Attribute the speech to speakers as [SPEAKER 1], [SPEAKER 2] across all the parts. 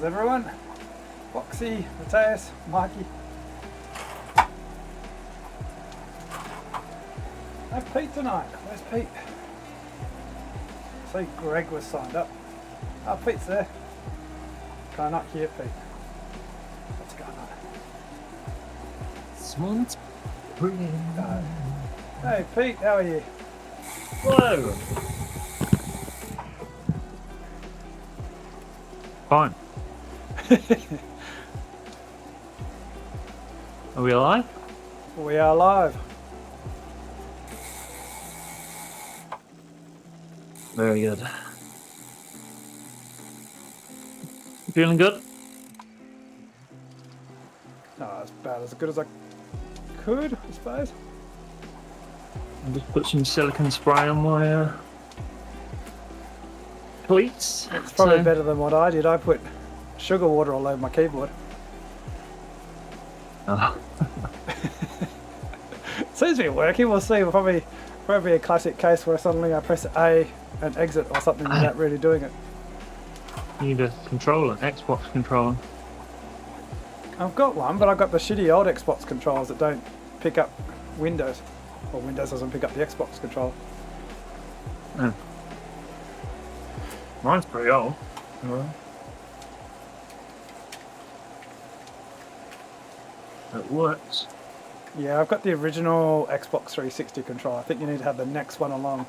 [SPEAKER 1] How's everyone? Foxy, Matthias, Mikey. No Pete tonight. Where's Pete? I see Greg was signed up. Oh, Pete's there. Can I not hear Pete? What's going on?
[SPEAKER 2] Someone's brilliant.
[SPEAKER 1] Hey Pete, how are you?
[SPEAKER 2] Hello. Fine. Are we alive?
[SPEAKER 1] We are live.
[SPEAKER 2] Very good. Feeling good?
[SPEAKER 1] No, it's about as good as I could, I suppose.
[SPEAKER 2] I'll just put some silicone spray on my cleats.
[SPEAKER 1] It's probably better than what I did. I put sugar water all over my keyboard.
[SPEAKER 2] Oh.
[SPEAKER 1] Seems to be working. We'll see. It'll probably be a classic case where suddenly I press A and exit or something without really doing it.
[SPEAKER 2] You need a controller, Xbox controller.
[SPEAKER 1] I've got one, but I've got the shitty old Xbox controllers that don't pick up Windows. Or Windows doesn't pick up the Xbox controller.
[SPEAKER 2] Oh. Mine's pretty old. It works.
[SPEAKER 1] Yeah, I've got the original Xbox 360 controller. I think you need to have the next one along.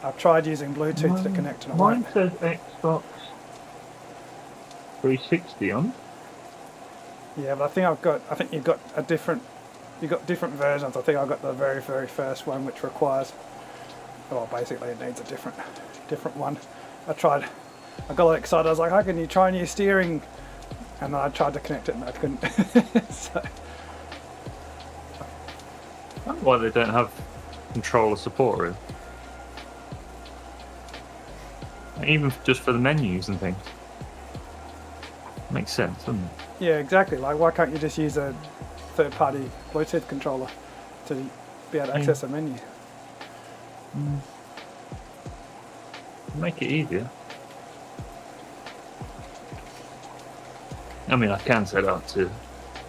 [SPEAKER 1] I've tried using Bluetooth to connect and it
[SPEAKER 2] Mine
[SPEAKER 1] won't.
[SPEAKER 2] says Xbox 360 on.
[SPEAKER 1] Yeah, but I think you've got different versions. I think I've got the very, very first one, which requires, well, basically it needs a different one. I got a lot excited. I was like, how can you try new steering? And then I tried to connect it and I couldn't. So.
[SPEAKER 2] I don't know why they don't have controller support, really. Even just for the menus and things. Makes sense, doesn't it?
[SPEAKER 1] Yeah, exactly. Like, why can't you just use a third-party Bluetooth controller to be able to access a menu?
[SPEAKER 2] Make it easier. I mean, I can set up to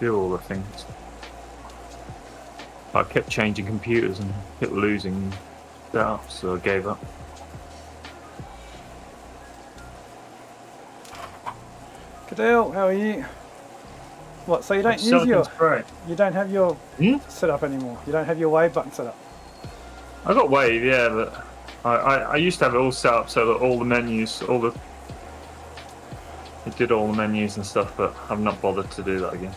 [SPEAKER 2] do all the things. I kept changing computers and kept losing setups, so I gave up.
[SPEAKER 1] Cadell, how are you? What? So you don't use you don't have your set up anymore. You don't have your wave button set up.
[SPEAKER 2] I got Wave, yeah, but I used to have it all set up so that all the menus, it did all the menus and stuff, but I've not bothered to do that again.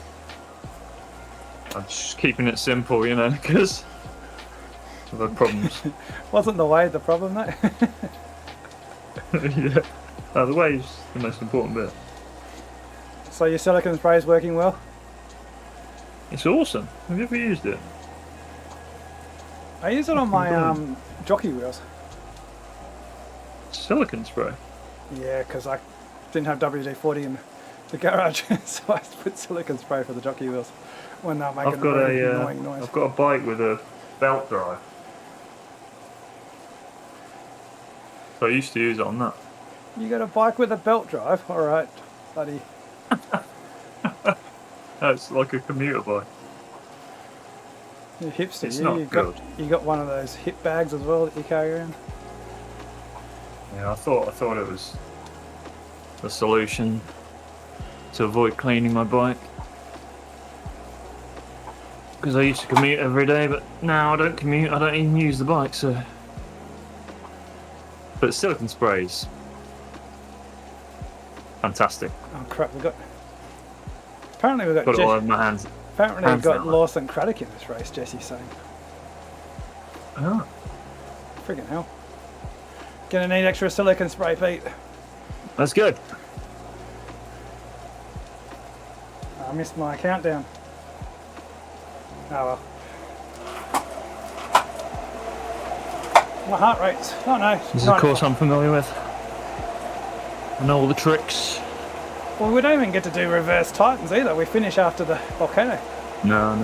[SPEAKER 2] I'm just keeping it simple, you know, because I've had problems.
[SPEAKER 1] Wasn't the wave the problem, though?
[SPEAKER 2] Yeah, the wave's the most important bit.
[SPEAKER 1] So your silicone spray is working well?
[SPEAKER 2] It's awesome. Have you ever used it?
[SPEAKER 1] I use it on my jockey wheels.
[SPEAKER 2] Silicone spray?
[SPEAKER 1] Yeah, because I didn't have WD-40 in the garage, so I put silicone spray for the jockey wheels when they're making a very annoying noise.
[SPEAKER 2] I've got a bike with a belt drive. So I used to use it on that.
[SPEAKER 1] You got a bike with a belt drive? Alright, buddy.
[SPEAKER 2] It's like a commuter bike.
[SPEAKER 1] You hipster,
[SPEAKER 2] it's not good.
[SPEAKER 1] You got one of those hip bags as well that you carry around?
[SPEAKER 2] Yeah, I thought it was a solution to avoid cleaning my bike. Because I used to commute every day, but now I don't commute, I don't even use the bike, so... But silicone sprays, fantastic.
[SPEAKER 1] Oh crap, apparently we've got
[SPEAKER 2] Got it all over my hands.
[SPEAKER 1] Apparently we've got Lawson Craddock in this race, Jesse's saying.
[SPEAKER 2] Oh.
[SPEAKER 1] Friggin' hell. Gonna need extra silicone spray, Pete.
[SPEAKER 2] That's good.
[SPEAKER 1] I missed my countdown. Oh well. My heart rate's... Oh no.
[SPEAKER 2] This is a course I'm familiar with. I know all the tricks.
[SPEAKER 1] Well, we don't even get to do reverse Titans either. We finish after the volcano.
[SPEAKER 2] No.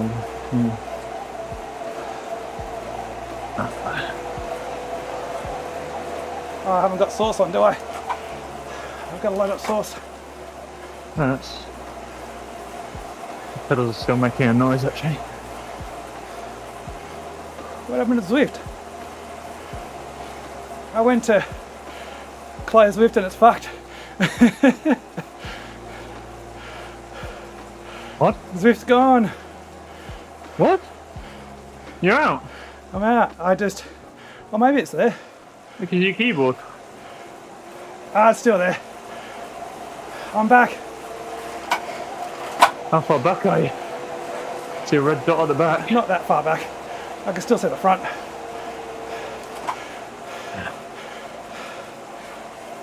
[SPEAKER 1] Oh, I haven't got sauce on, do I? I've got to load up source.
[SPEAKER 2] That's... The pedals are still making a noise actually.
[SPEAKER 1] What happened to Zwift? I went to close Zwift and it's fucked.
[SPEAKER 2] What?
[SPEAKER 1] Zwift's gone.
[SPEAKER 2] What? You're out?
[SPEAKER 1] I'm out. Well, maybe it's there.
[SPEAKER 2] Look at your keyboard.
[SPEAKER 1] Ah, it's still there. I'm back.
[SPEAKER 2] How far back are you? See a red dot at the back.
[SPEAKER 1] Not that far back. I can still see the front.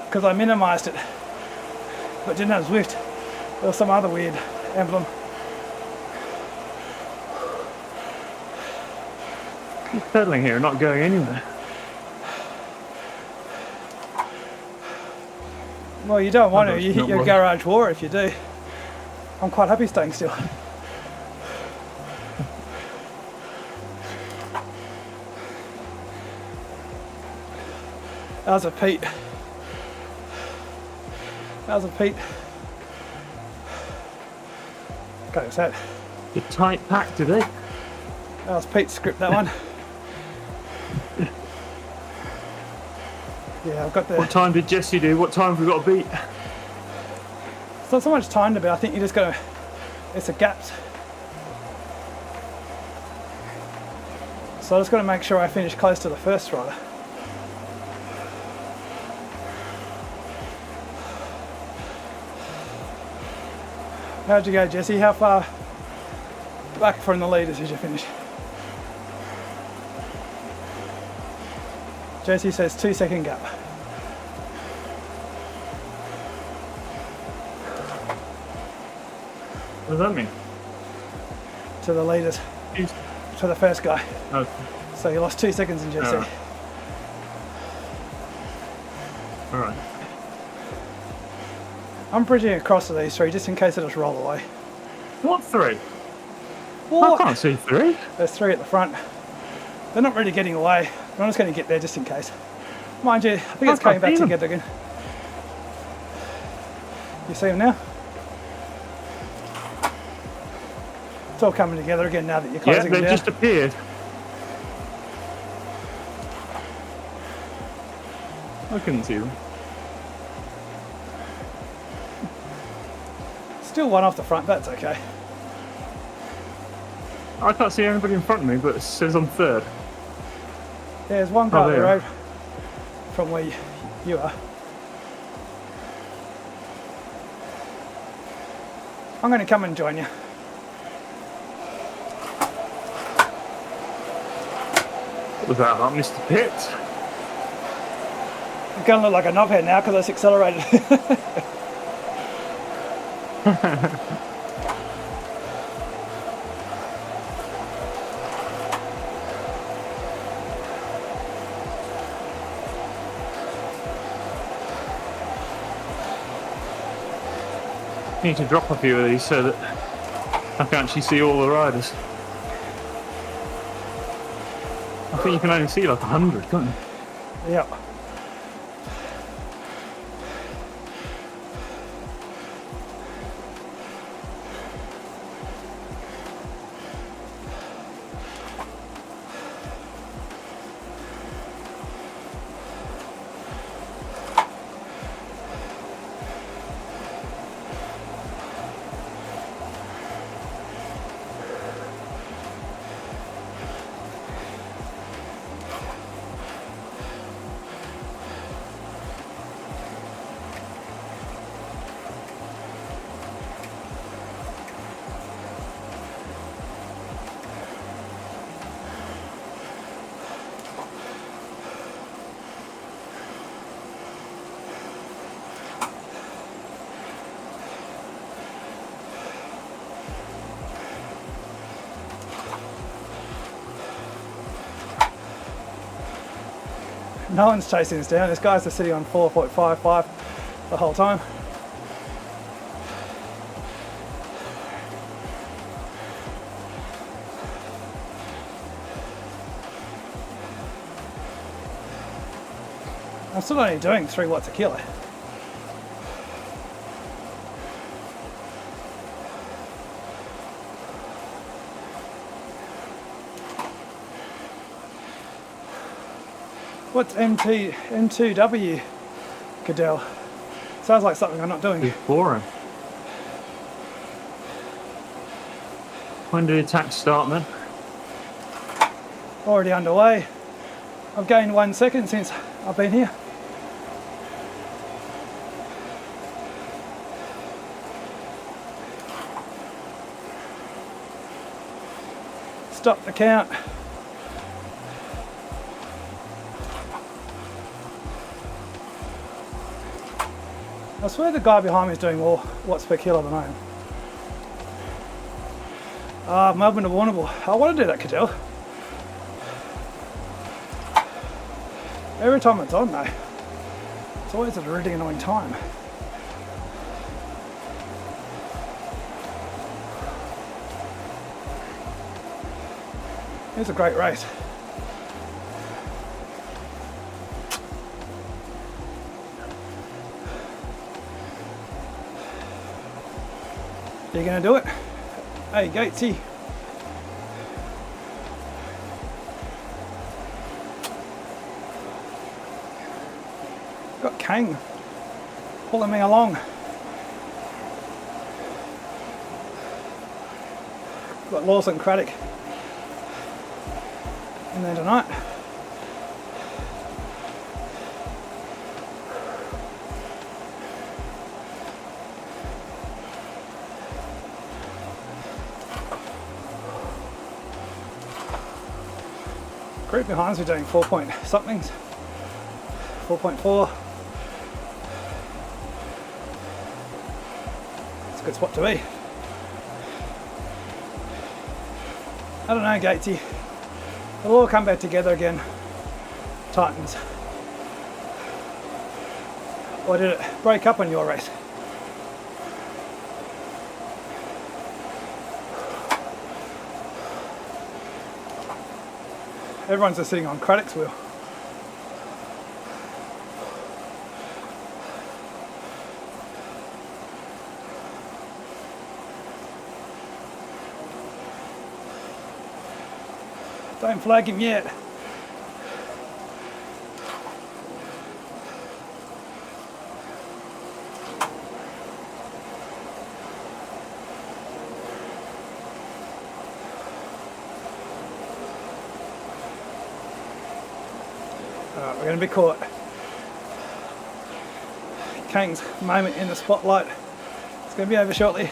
[SPEAKER 1] Because I minimised it. But didn't have Zwift. There was some other weird emblem.
[SPEAKER 2] You're pedaling here, not going anywhere.
[SPEAKER 1] Well, you don't want to.
[SPEAKER 2] That's
[SPEAKER 1] You hit
[SPEAKER 2] not
[SPEAKER 1] your
[SPEAKER 2] worth-
[SPEAKER 1] garage wall if you do. I'm quite happy staying still. That was a Pete. That was a Pete. Okay, what's that?
[SPEAKER 2] You're tight packed today.
[SPEAKER 1] That was Pete's script, that one. Yeah, I've got the...
[SPEAKER 2] What time did Jesse do? What time have we got to beat?
[SPEAKER 1] It's not so much timed about, I think you just got to... It's a gaps. So I just got to make sure I finish close to the first rider. How'd you go, Jesse? How far back from the leaders did you finish? Jesse says 2-second gap.
[SPEAKER 2] What does that mean?
[SPEAKER 1] To the leaders,
[SPEAKER 2] He's...
[SPEAKER 1] to the first guy.
[SPEAKER 2] Oh,
[SPEAKER 1] So you lost 2 seconds in Jesse.
[SPEAKER 2] Alright. Alright.
[SPEAKER 1] I'm bridging across to these three just in case they just roll away.
[SPEAKER 2] What three?
[SPEAKER 1] What?
[SPEAKER 2] I can't see three.
[SPEAKER 1] There's three at the front. They're not really getting away. I'm just going to get there just in case. Mind you, I think it's
[SPEAKER 2] I
[SPEAKER 1] coming
[SPEAKER 2] can't
[SPEAKER 1] back
[SPEAKER 2] see them.
[SPEAKER 1] together again. You see them now? It's all coming together again now that you're
[SPEAKER 2] Yeah,
[SPEAKER 1] closing them
[SPEAKER 2] they've
[SPEAKER 1] down.
[SPEAKER 2] just appeared. I couldn't see them.
[SPEAKER 1] Still one off the front, that's okay.
[SPEAKER 2] I can't see anybody in front of me, but it says I'm third.
[SPEAKER 1] There's one car up the
[SPEAKER 2] there.
[SPEAKER 1] road from where you are. I'm going to come and join you.
[SPEAKER 2] What was that about Mr. Pitt?
[SPEAKER 1] I'm going to look like a knobhead now because it's accelerated.
[SPEAKER 2] Need to drop a few of these so that I can actually see all the riders. I think you can only see like 100, can't you?
[SPEAKER 1] Yep. No one's chasing us down. This guy's just sitting on 4.55 the whole time. I'm still only doing 3 watts a kilo. What's M2W, Cadell? Sounds like something I'm not doing.
[SPEAKER 2] It's boring. When did the attack start, man?
[SPEAKER 1] Already underway. I've gained 1 second since I've been here. Stop the count. I swear the guy behind me is doing more watts per kilo than I am. Melbourne to Warrnambool. I want to do that, Cadell. Every time it's on though, it's always at a really annoying time. It's a great race. You're gonna do it? Hey, Gatesy. Got Kang pulling me along. Got Lawson Craddock in there tonight. Group behind us, we're doing 4 point somethings, 4.4. It's a good spot to be. I don't know, Gatesy. It'll all come back together again. Titans. Or did it break up on your race? Everyone's just sitting on Craddock's wheel. Don't flag him yet. We're going to be caught. Kang's moment in the spotlight. It's going to be over shortly.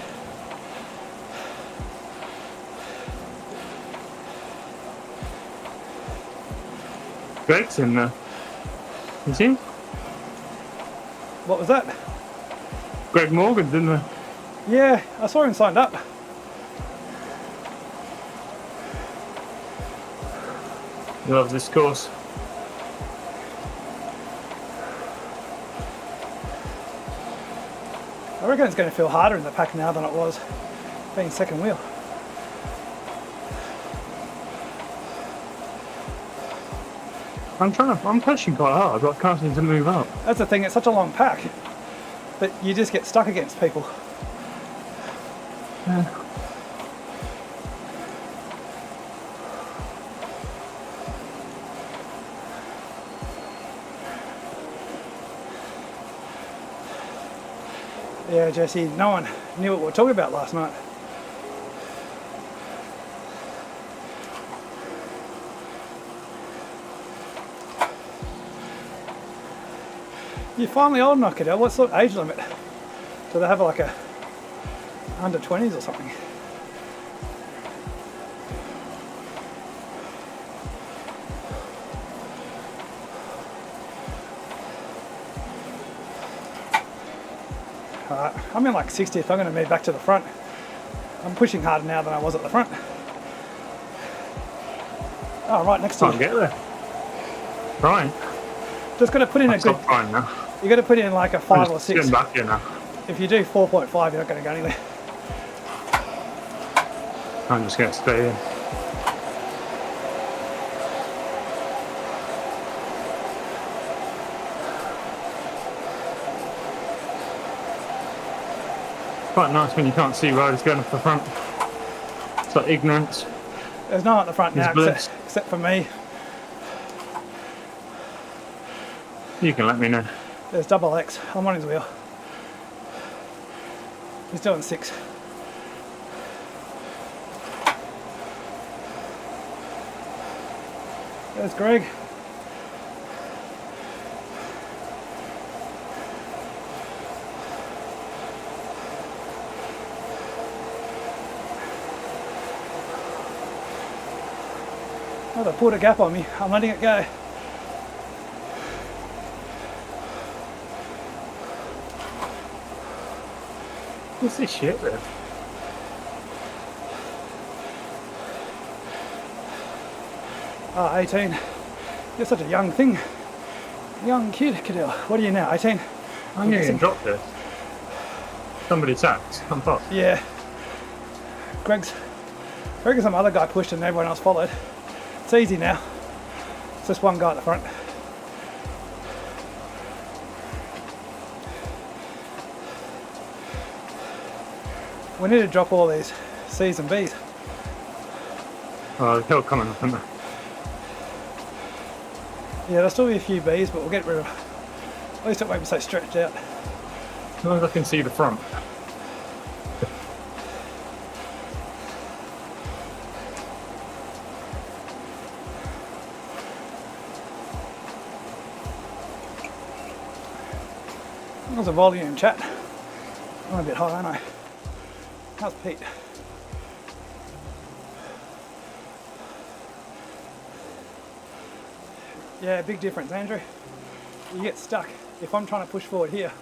[SPEAKER 2] Greg's in there. Is he?
[SPEAKER 1] What was that?
[SPEAKER 2] Greg Morgan, didn't we?
[SPEAKER 1] Yeah, I saw him signed up.
[SPEAKER 2] He loves this course.
[SPEAKER 1] I reckon it's going to feel harder in the pack now than it was being second wheel.
[SPEAKER 2] I'm pushing quite hard, but I can't seem to move up.
[SPEAKER 1] That's the thing, it's such a long pack that you just get stuck against people.
[SPEAKER 2] Yeah.
[SPEAKER 1] Yeah, Jesse, no one knew what we were talking about last night. You're finally old enough, Cadell. What sort of age limit? Do they have like a under 20s or something? I'm in like 60th. I'm going to move back to the front. I'm pushing harder now than I was at the front. Oh, right next to you.
[SPEAKER 2] Can't get there. Right.
[SPEAKER 1] Just got to put in a good.
[SPEAKER 2] Fine now.
[SPEAKER 1] You got to put in like a 5 or 6.
[SPEAKER 2] Getting back here now.
[SPEAKER 1] If you do 4.5, you're not going to go anywhere.
[SPEAKER 2] I'm just going to stay in. Quite nice when you can't see riders going up the front. It's like ignorance.
[SPEAKER 1] There's no one at the front now
[SPEAKER 2] It's
[SPEAKER 1] except for me.
[SPEAKER 2] You can let me know.
[SPEAKER 1] There's double X. I'm on his wheel. He's doing 6. There's Greg. Oh, they pulled a gap on me. I'm letting it go.
[SPEAKER 2] What's this shit then?
[SPEAKER 1] Ah, 18. You're such a young thing. Young kid, Cadell. What are you now, 18?
[SPEAKER 2] I'm getting dropped this. Somebody attacked. I'm fucked.
[SPEAKER 1] Yeah. Greg's some other guy pushed and everyone else followed. It's easy now. It's just one guy at the front. We need to drop all these C's and B's.
[SPEAKER 2] Oh, the hill coming up, isn't there?
[SPEAKER 1] Yeah, there'll still be a few B's, but we'll get rid of. At least it won't be so stretched out.
[SPEAKER 2] As long as I can see the front.
[SPEAKER 1] How's the volume, chat? I'm a bit high, aren't I? How's Pete? Yeah, big difference, Andrew. You get stuck. If I'm trying to push forward here,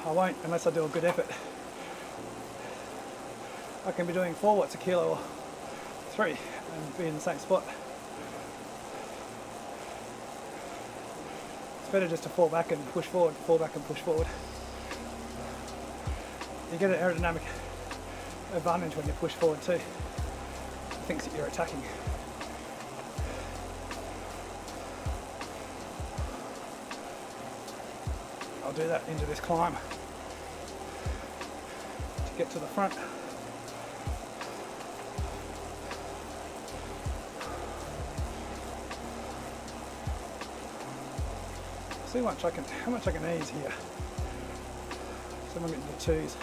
[SPEAKER 1] I won't unless I do a good effort. I can be doing 4 watts a kilo or 3 and be in the same spot. It's better just to fall back and push forward, fall back and push forward. You get an aerodynamic advantage when you push forward too. It thinks that you're attacking. I'll do that into this climb to get to the front. See how much I can ease here. So I'm getting the 2s.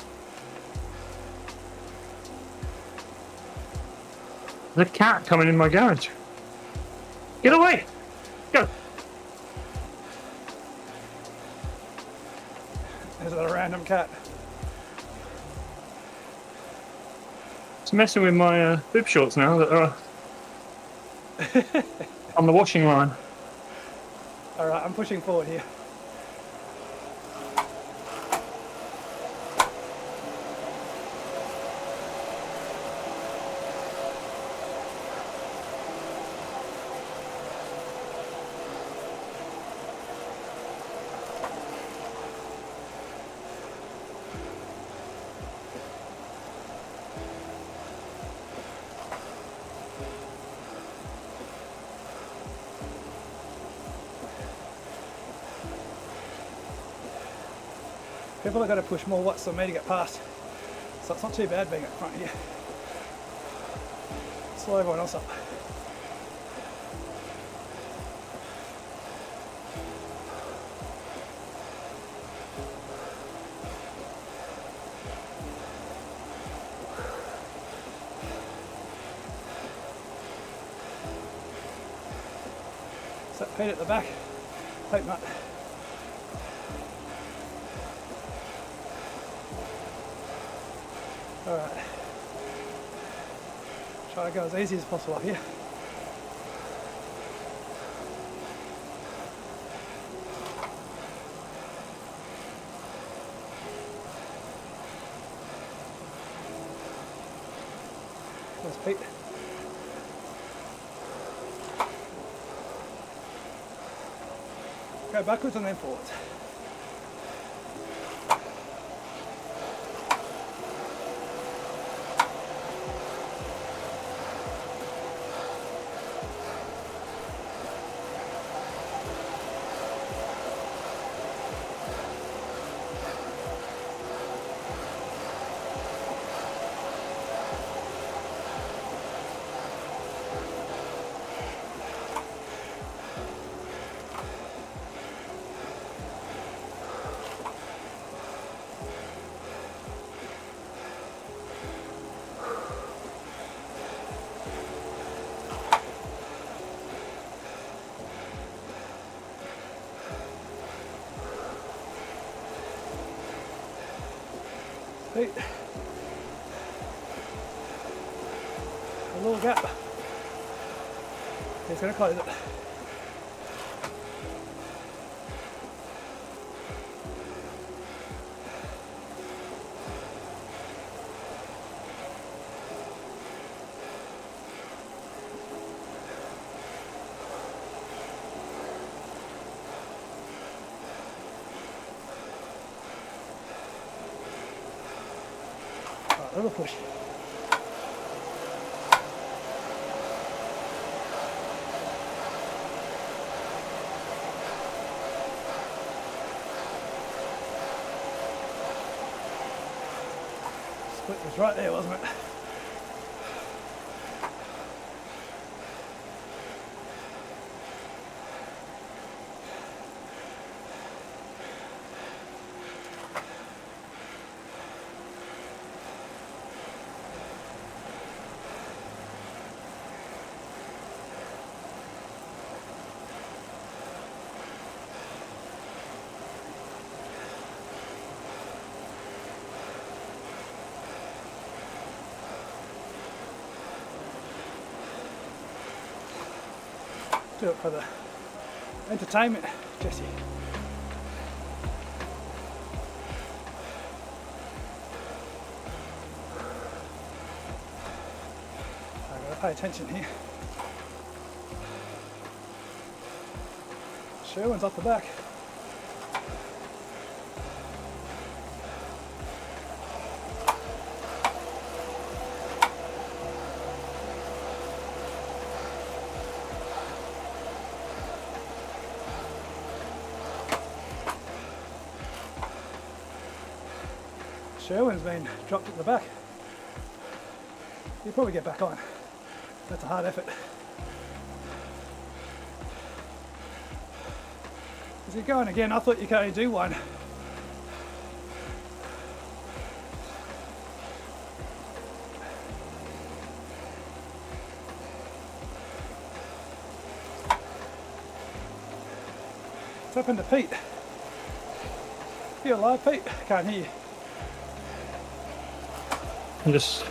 [SPEAKER 2] There's a cat coming in my garage. Get away! Go!
[SPEAKER 1] Is that a random cat?
[SPEAKER 2] It's messing with my bib shorts now that are on the washing line.
[SPEAKER 1] Alright, I'm pushing forward here. People have got to push more watts than me to get past. So it's not too bad being up front here. Slow everyone else up. Is that Pete at the back? Hope not. Alright, try to go as easy as possible up here. There's Pete. Go backwards and then forwards. feet. A little gap. He's going to close it. Right, little push. Split was right there, wasn't it? Do it for the entertainment, Jesse. I've got to pay attention here. Sherwin's off the back. Sherwin's been dropped at the back. He'll probably get back on. That's a hard effort. Is he going again? I thought you could only do one. What's happened to Pete? You alive, Pete? Can't hear you.
[SPEAKER 2] I'm just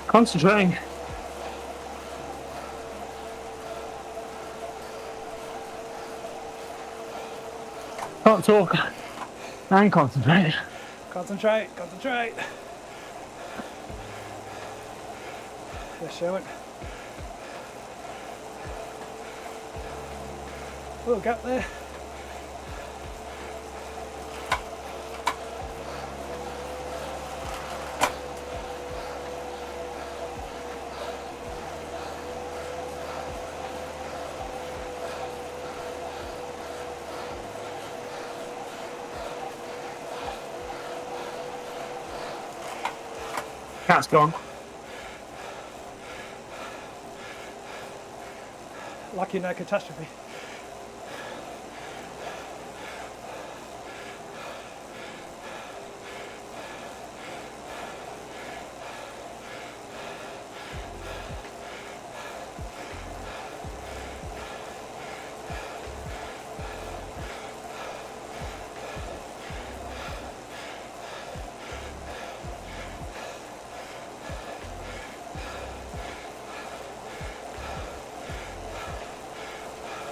[SPEAKER 2] concentrating. Can't talk and concentrate.
[SPEAKER 1] Concentrate, concentrate. Let's show it. Little gap there.
[SPEAKER 2] Cat's gone.
[SPEAKER 1] Lucky no catastrophe.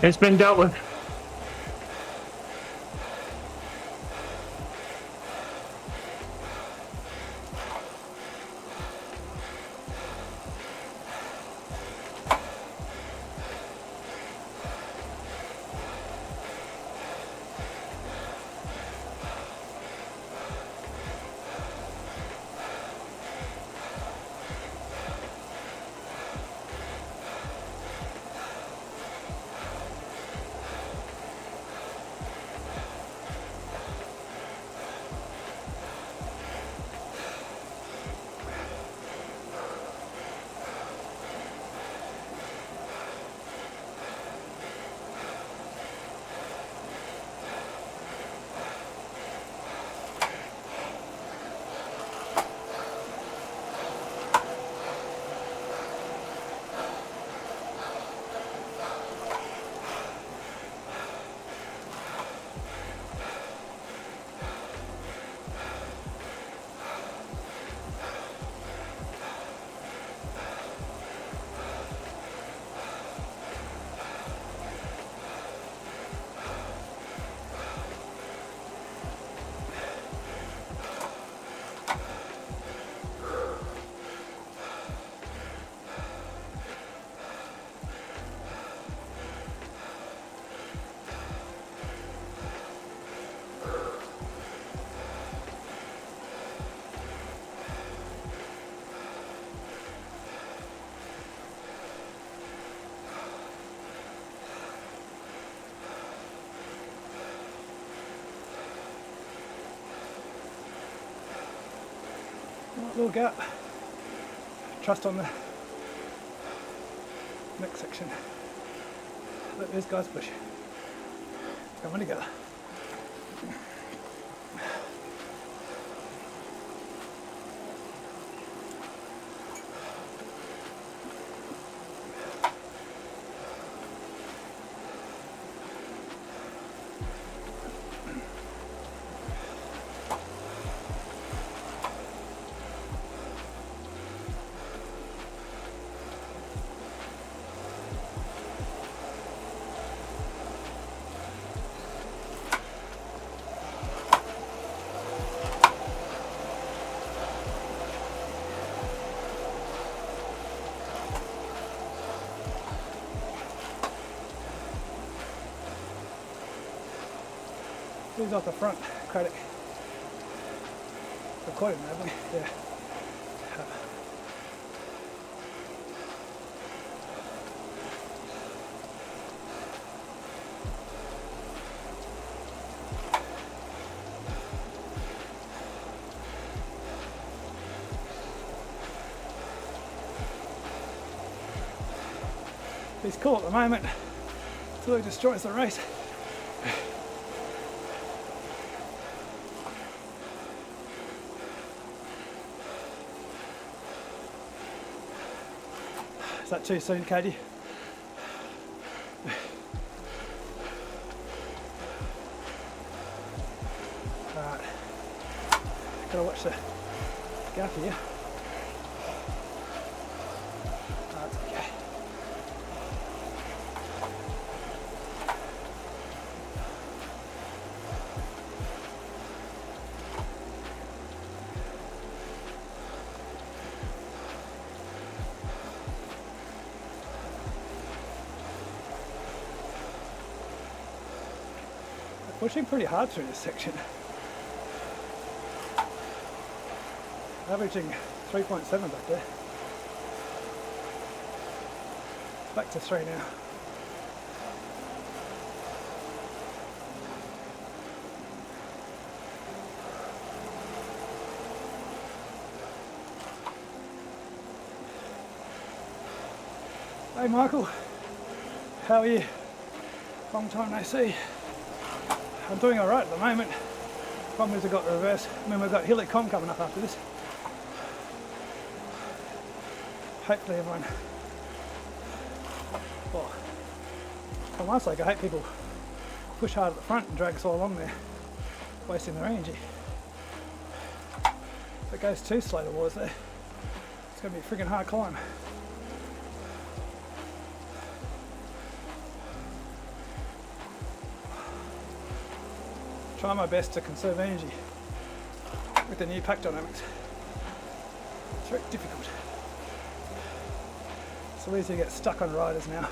[SPEAKER 2] It's been dealt with.
[SPEAKER 1] Little gap. Trust on the next section. Let these guys push. Come on together. Who's off the front? Credit. Recording, haven't we? Yeah. He's cool at the moment until he destroys the race. Is that too soon, Katie? Alright. Gotta watch the gap here. That's okay. Pushing pretty hard through this section. Averaging 3.7 back there. Back to 3 now. Hey Michael, how are you? Long time no see. I'm doing alright at the moment. Problem is I've got the reverse. I mean, we've got EIGHTEEEEN coming up after this. Hopefully everyone... Well, for my sake, I hope people push hard at the front and drag us all along there, wasting their energy. If it goes too slow towards there, it's going to be a friggin' hard climb. Try my best to conserve energy with the new pack dynamics. It's very difficult. It's so easy to get stuck on riders now.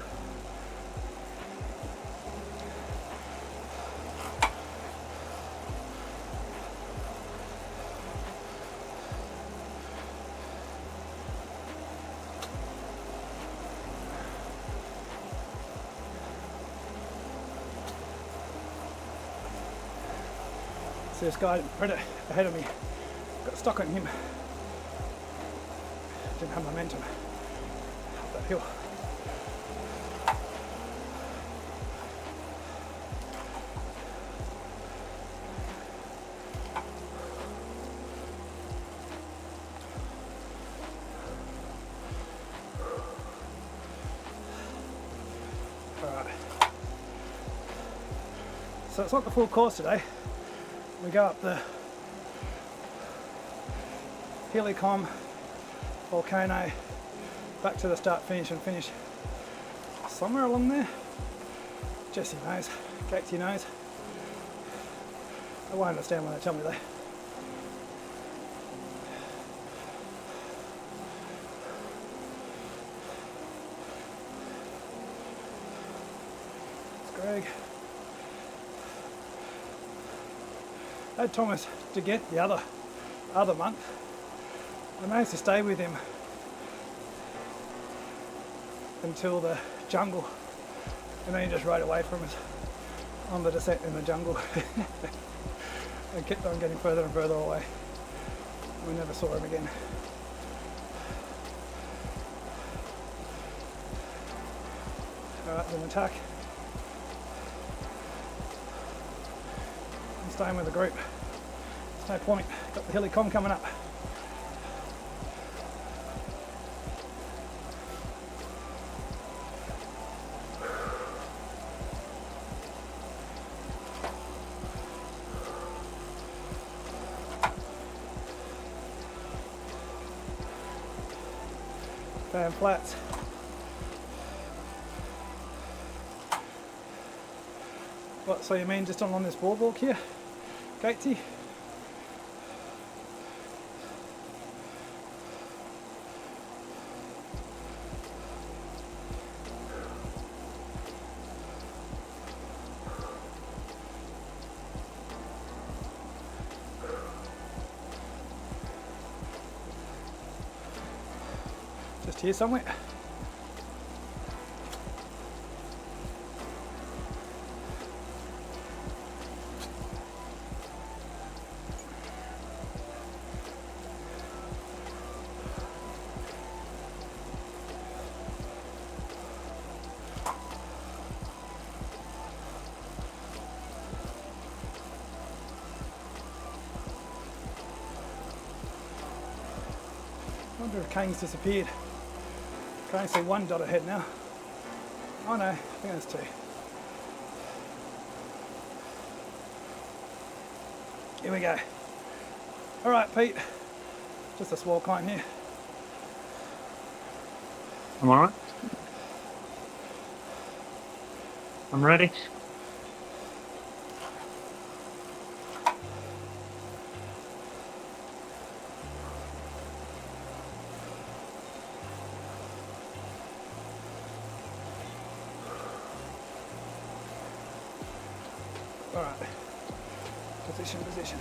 [SPEAKER 1] So this guy right ahead of me, got stuck on him. Didn't have momentum up that hill. Alright. So it's not the full course today. We go up the EIGHTEEEEN volcano, back to the start finish and finish somewhere along there. Jesse knows, Katie knows. I won't understand when they tell me though. It's Greg. I had Thomas to get the other month. I managed to stay with him until the jungle, and then he just rode away from us on the descent in the jungle and kept on getting further and further away. We never saw him again. Alright, there's an attack. I'm staying with the group. There's no point. Got the helicom coming up. Fan flats. What, so you mean just along this boardwalk here, Gatesy? Just here somewhere. I wonder if Kane's disappeared. I can only see one dot ahead now. Oh no, I think there's two. Here we go. Alright Pete, just a small climb here.
[SPEAKER 2] I'm alright. I'm ready.
[SPEAKER 1] Alright, position.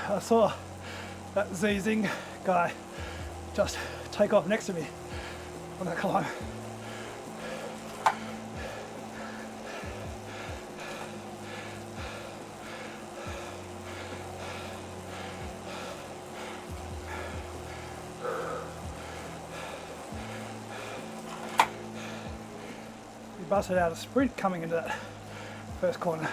[SPEAKER 1] I saw that ZZing guy just take off next to me on that climb. busted out a sprint coming into that first corner.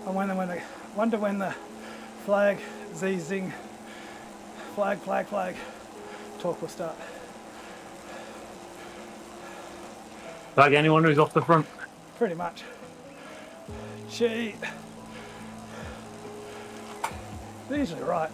[SPEAKER 1] I wonder when the flag, zing, flag talk will start.
[SPEAKER 2] Flag anyone who's off the front.
[SPEAKER 1] Pretty much. Cheat. They're usually right.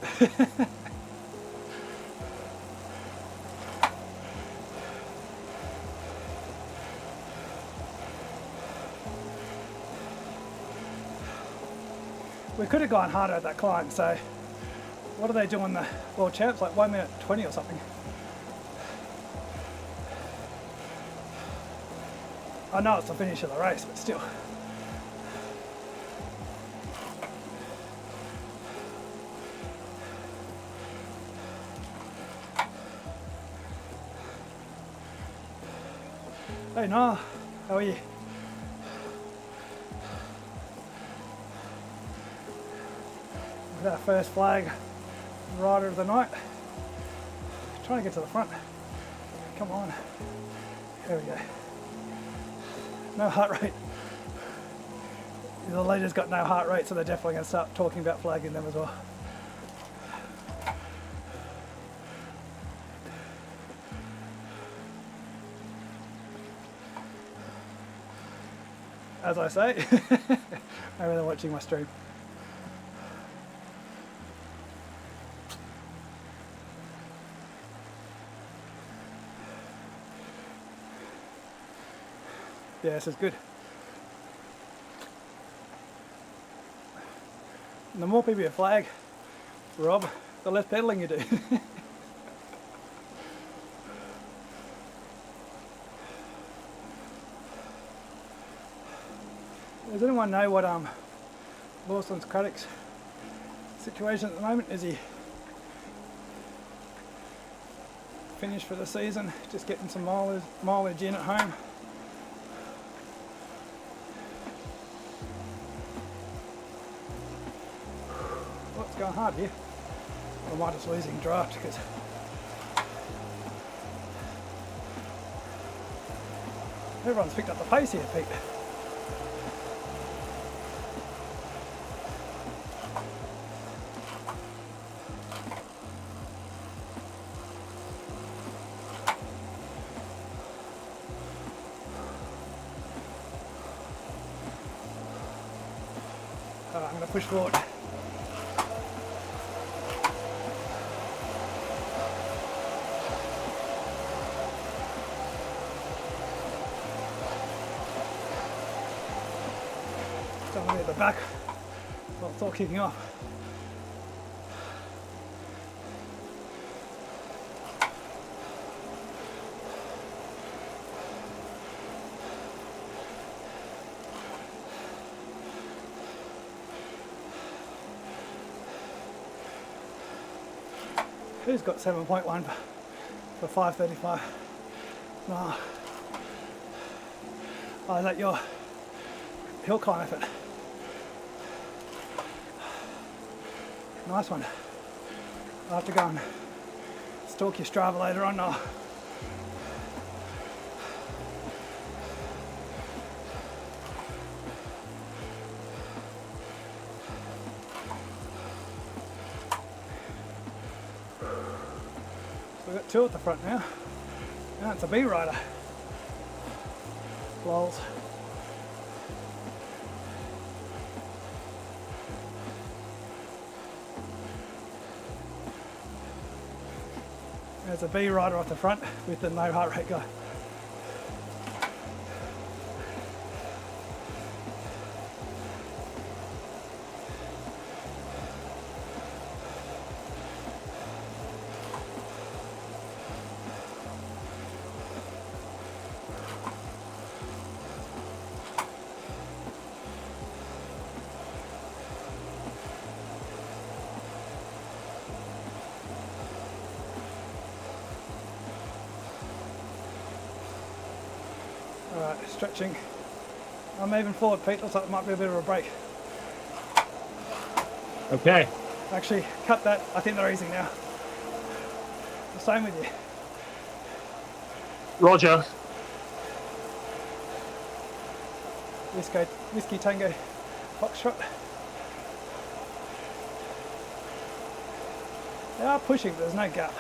[SPEAKER 1] We could have gone harder at that climb, so what do they do on the World Champs? Like 1 minute 20 or something. I know it's the finish of the race, but still. Hey Noah, how are you? Our first flag rider of the night. Trying to get to the front. Come on. There we go. No heart rate. The leader's got no heart rate, so they're definitely going to start talking about flagging them as well. As I say, maybe they're watching my stream. Yeah, this is good. And the more people you flag, Rob, the less pedaling you do. Does anyone know what Lawson's Craddock's situation at the moment? Is he finished for the season, just getting some mileage in at home? It's going hard here. I might just losing draft because everyone's picked up the pace here, Pete. Alright, I'm going to push forward. Somebody at the back while it's all kicking off. Who's got 7.1 for 5:35? No. Oh, is that your hill climb effort? Nice one. I'll have to go and stalk your Strava later on now. So we've got two at the front now. Now it's a B rider. Lols. There's a B rider off the front with the no heart rate guy. stretching. I'm moving forward, Pete. Looks like it might be a bit of a break.
[SPEAKER 2] Okay.
[SPEAKER 1] Actually, cut that. I think they're easy now. The same with you.
[SPEAKER 2] Roger.
[SPEAKER 1] Whiskey Tango Foxtrot. They are pushing, but there's no gap.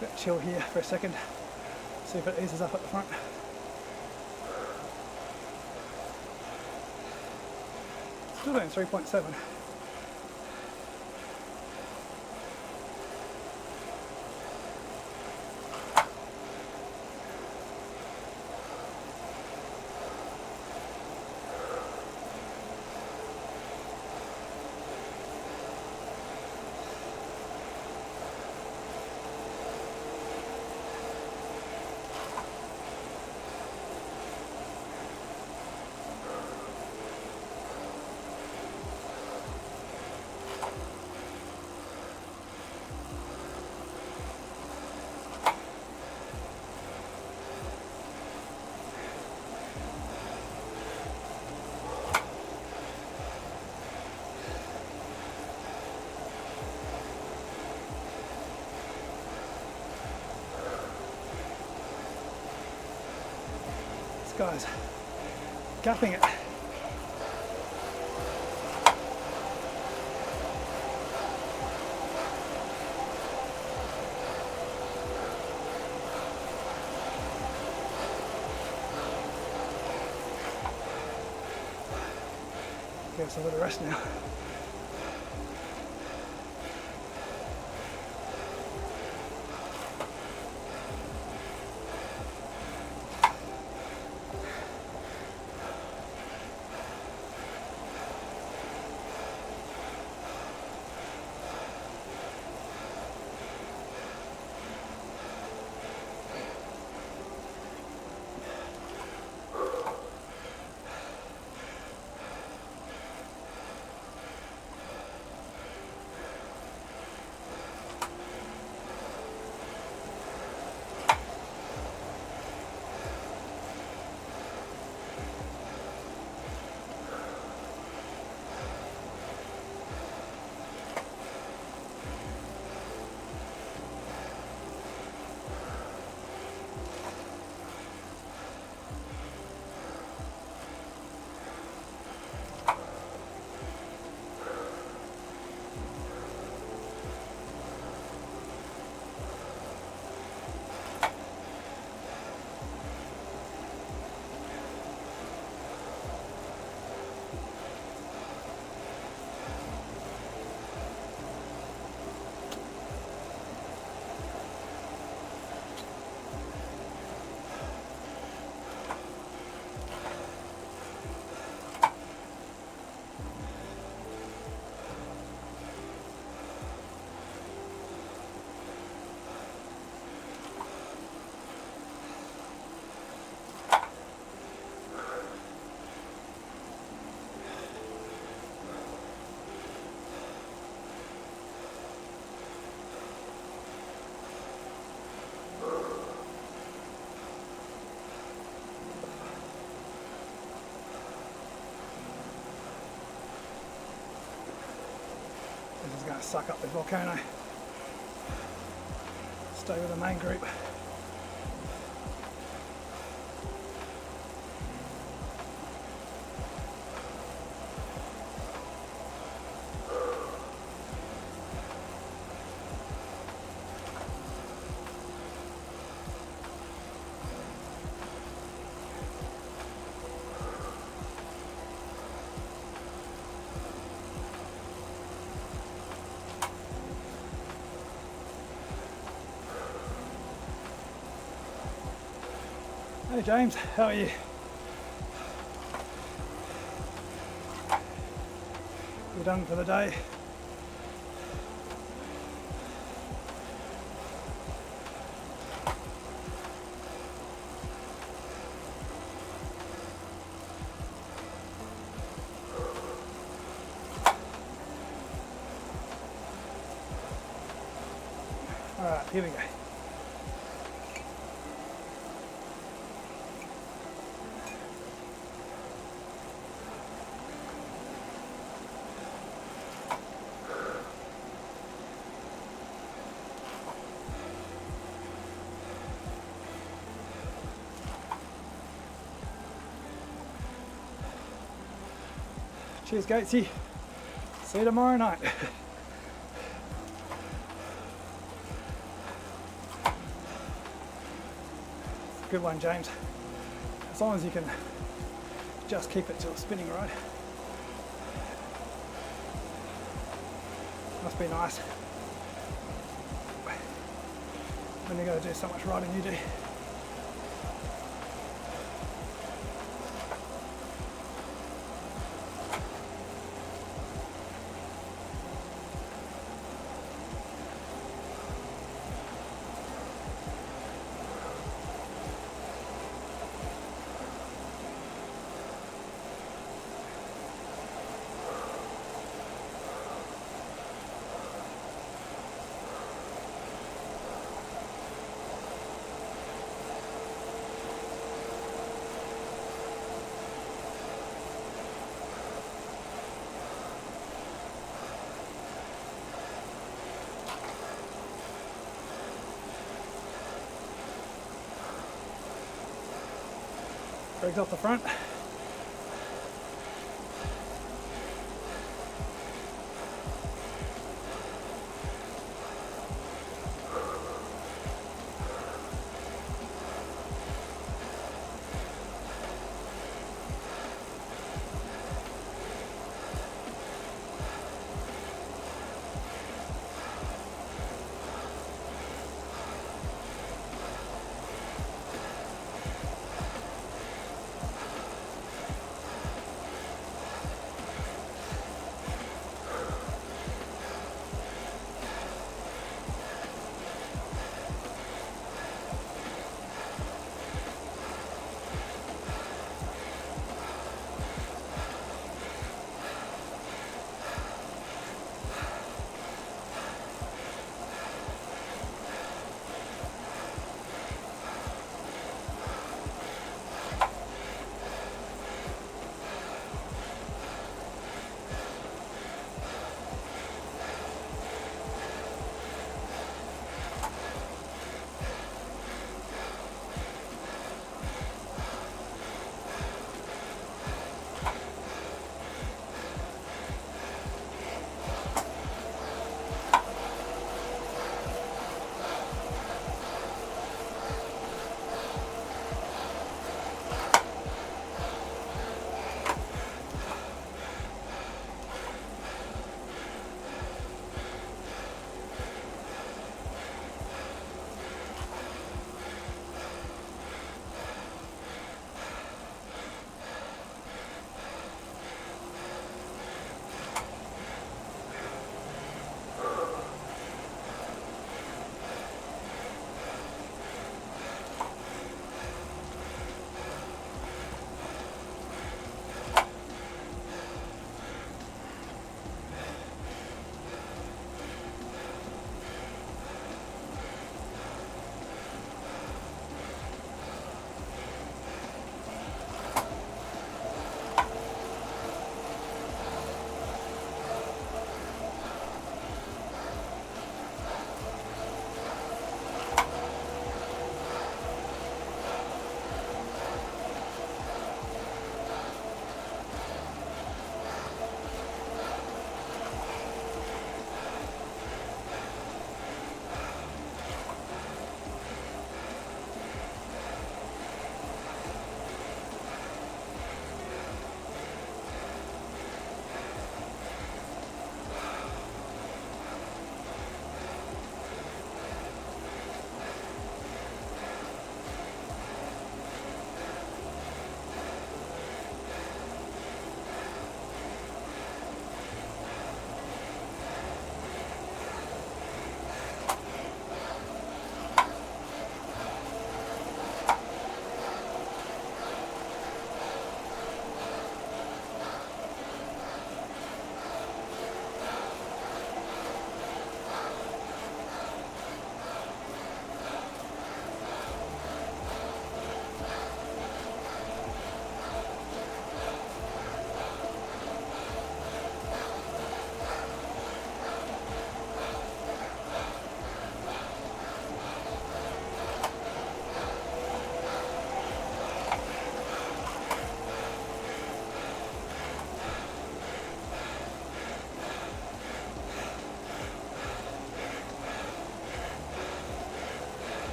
[SPEAKER 1] Let's chill here for a second. See if it eases up at the front. Still doing 3.7. This guy's gapping it. Give us a little rest now. This is going to suck up the volcano. Stay with the main group. Hey James, how are you? You done for the day? Here we go. Cheers, Gatesy. See you tomorrow night. Good one, James. As long as you can just keep it to a spinning ride. Must be nice when you got to do so much riding you do. Brakes off the front.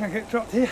[SPEAKER 1] gonna get dropped here.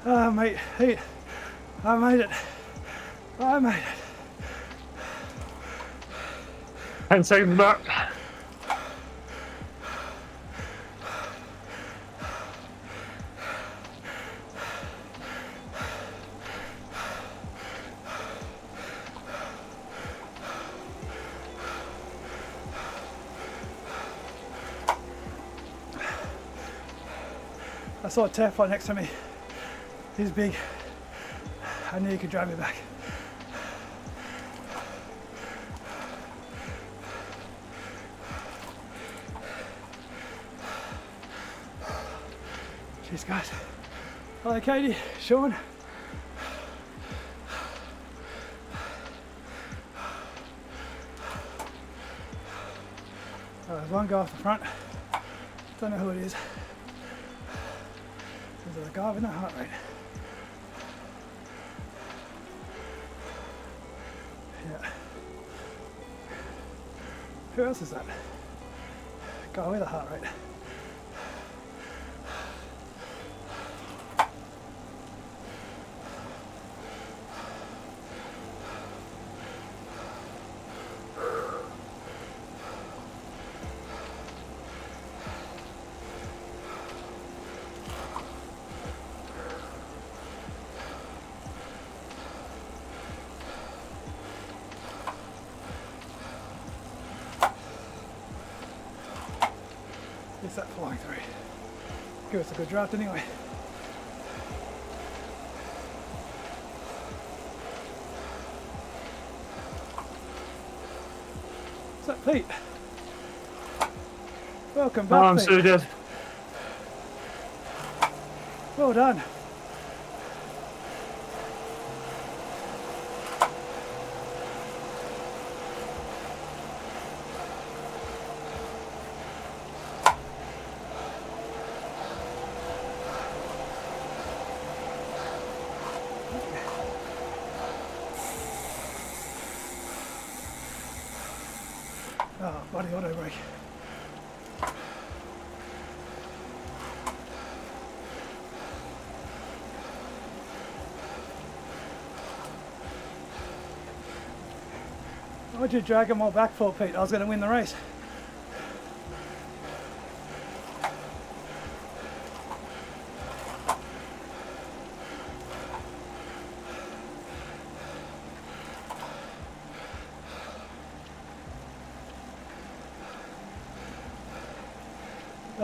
[SPEAKER 1] Oh mate, hey, I made it. I made it.
[SPEAKER 2] 10 seconds back.
[SPEAKER 1] I saw a Teflon next to me. He's big. I knew he could drive me back. Cheers guys. Hello Katie, Sean. There's one guy off the front. Don't know who it is. There's a guy with no heart rate. Yeah. Who else is that? Guy with a heart rate. Is that flying through? Give us a good draft anyway. Is that Pete? Welcome back,
[SPEAKER 2] I'm
[SPEAKER 1] Pete.
[SPEAKER 2] so dead.
[SPEAKER 1] Well done. Oh, bloody auto brake. Why'd you drag them all back for, Pete? I was going to win the race.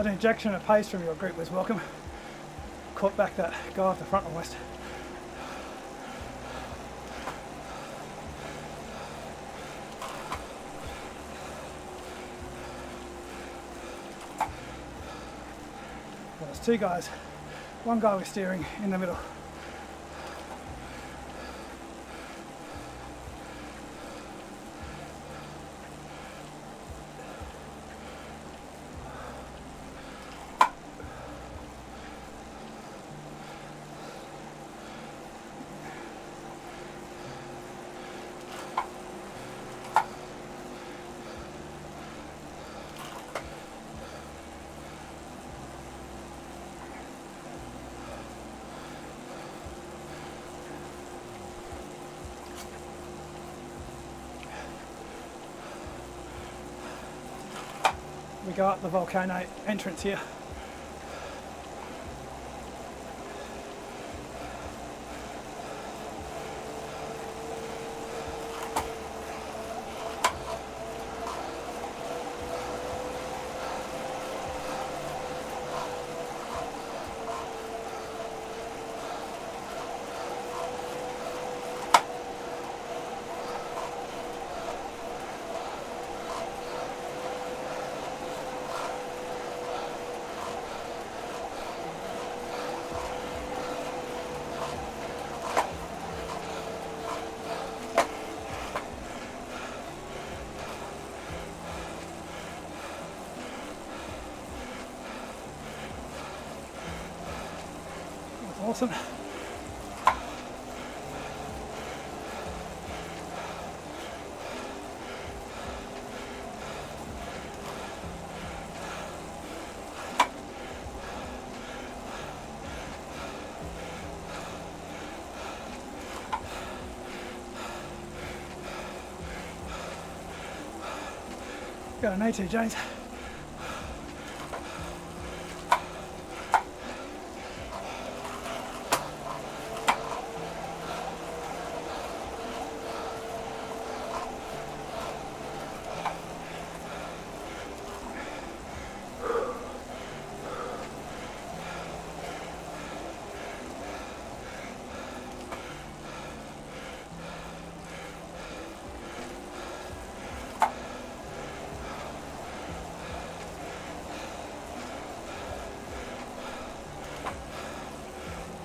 [SPEAKER 1] An injection of pace from your group was welcome. Caught back that guy off the front almost. Well, there's two guys. One guy was steering in the middle. We go up the volcano entrance here. Awesome. Got an A2, James.